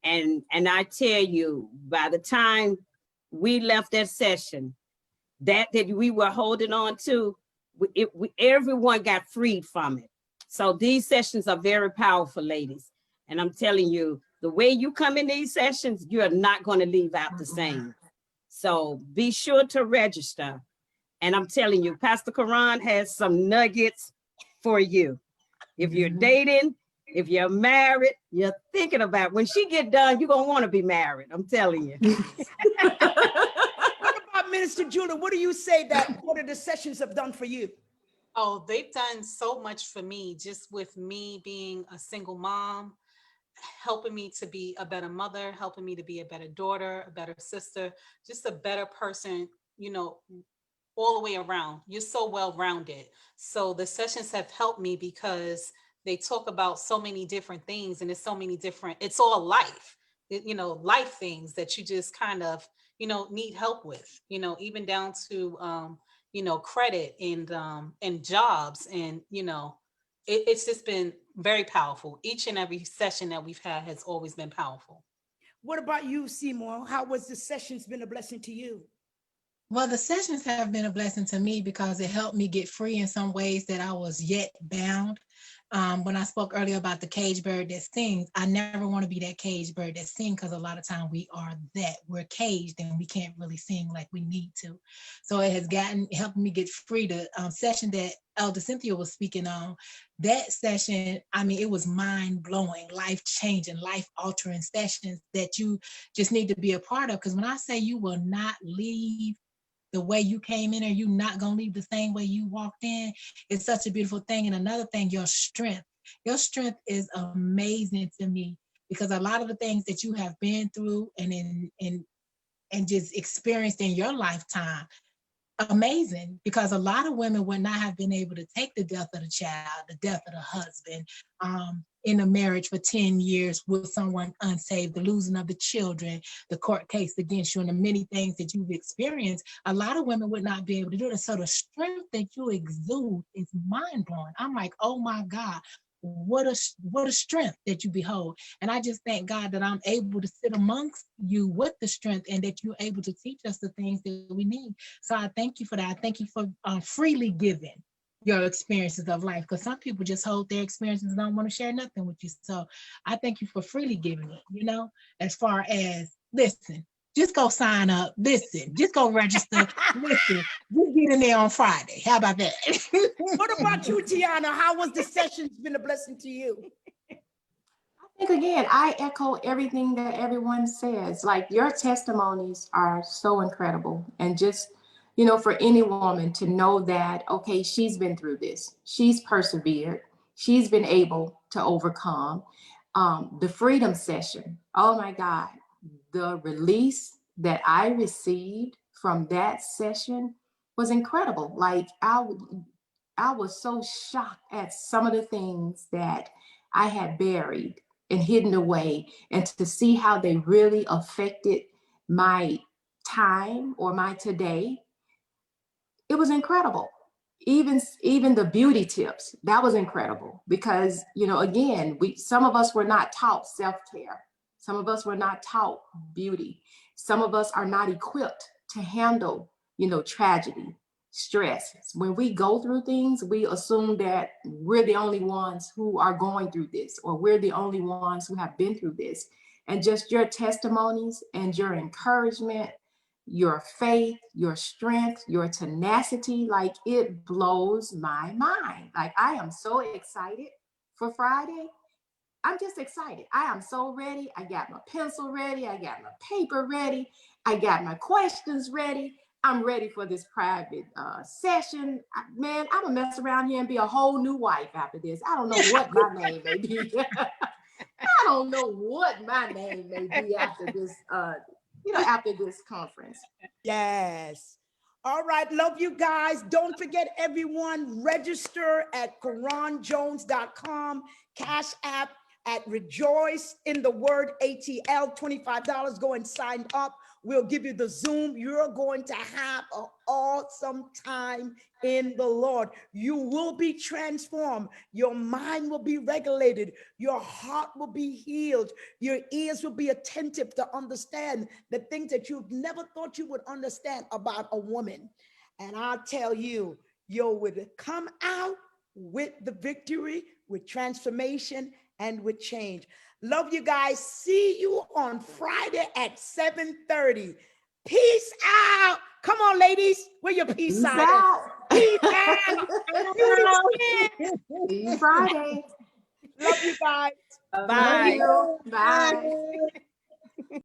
And I tell you, by the time we left that session, that we were holding on to, everyone got freed from it. So these sessions are very powerful, ladies. And I'm telling you, the way you come in these sessions, you're not going to leave out the same. So be sure to register. And I'm telling you, Pastor Caron has some nuggets for you. If you're dating, if you're married, you're thinking about, when she get done, you're going to want to be married. I'm telling you. What about Minister Julia? What do you say that what are the sessions have done for you? Oh, they've done so much for me, just with me being a single mom, helping me to be a better mother, helping me to be a better daughter, a better sister, just a better person, you know, all the way around. You're so well-rounded. So the sessions have helped me because they talk about so many different things, and it's so many different, it's all life, you know, life things that you just kind of, you know, need help with, you know, even down to, you know, credit and jobs. And, you know, it's just been very powerful. Each and every session that we've had has always been powerful. What about you, Seymour? How was the sessions been a blessing to you? Well, the sessions have been a blessing to me because it helped me get free in some ways that I was yet bound. When I spoke earlier about the cage bird that sings, I never want to be that cage bird that sings, because a lot of times we are that. We're caged and we can't really sing like we need to. So it has helped me get free. The session that Elder Cynthia was speaking on, that session, I mean, it was mind-blowing, life-changing, life-altering sessions that you just need to be a part of. Because when I say you will not leave the way you came in, or you're not going to leave the same way you walked in, it's such a beautiful thing. And another thing, your strength is amazing to me, because a lot of the things that you have been through and just experienced in your lifetime, amazing, because a lot of women would not have been able to take the death of the child, the death of the husband, in a marriage for 10 years with someone unsaved, the losing of the children, the court case against you, and the many things that you've experienced, a lot of women would not be able to do it. So the strength that you exude is mind-blowing. I'm like, oh my God, what a strength that you behold. And I just thank God that I'm able to sit amongst you with the strength, and that you're able to teach us the things that we need. So I thank you for that. I thank you for freely giving your experiences of life, because some people just hold their experiences and don't want to share nothing with you. So I thank you for freely giving it, you know, as far as, listen, just go sign up, listen, just go register, listen, just get in there on Friday. How about that? What about you, Tiana? How was the session? It's been a blessing to you. I think again, I echo everything that everyone says. Like, your testimonies are so incredible. And just, you know, for any woman to know that, okay, she's been through this, she's persevered, she's been able to overcome. The freedom session, oh my God, the release that I received from that session was incredible. Like, I was so shocked at some of the things that I had buried and hidden away, and to see how they really affected my time or my today. It was incredible. Even the beauty tips, that was incredible, because, you know, again, some of us were not taught self-care. Some of us were not taught beauty. Some of us are not equipped to handle, you know, tragedy, stress. When we go through things, we assume that we're the only ones who are going through this, or we're the only ones who have been through this. And just your testimonies and your encouragement, your faith, your strength, your tenacity, like, it blows my mind. Like, I am so excited for Friday. I'm just excited. I am so ready. I got my pencil ready. I got my paper ready. I got my questions ready. I'm ready for this private session. Man, I'm gonna mess around here and be a whole new wife after this. I don't know what my name may be. I don't know what my name may be after this, after this conference. Yes. All right. Love you guys. Don't forget, everyone, register at caronjones.com, Cash App at Rejoice in the Word ATL, $25. Go and sign up. We'll give you the Zoom. You're going to have an awesome time in the Lord. You will be transformed. Your mind will be regulated. Your heart will be healed. Your ears will be attentive to understand the things that you've never thought you would understand about a woman. And I'll tell you, you would come out with the victory, with transformation, and with change. Love you guys. See you on Friday at 7:30. Peace out. Come on, ladies. Where your peace Peace out? out. Peace out. See you Friday. Love you guys. Love Bye. you. Bye.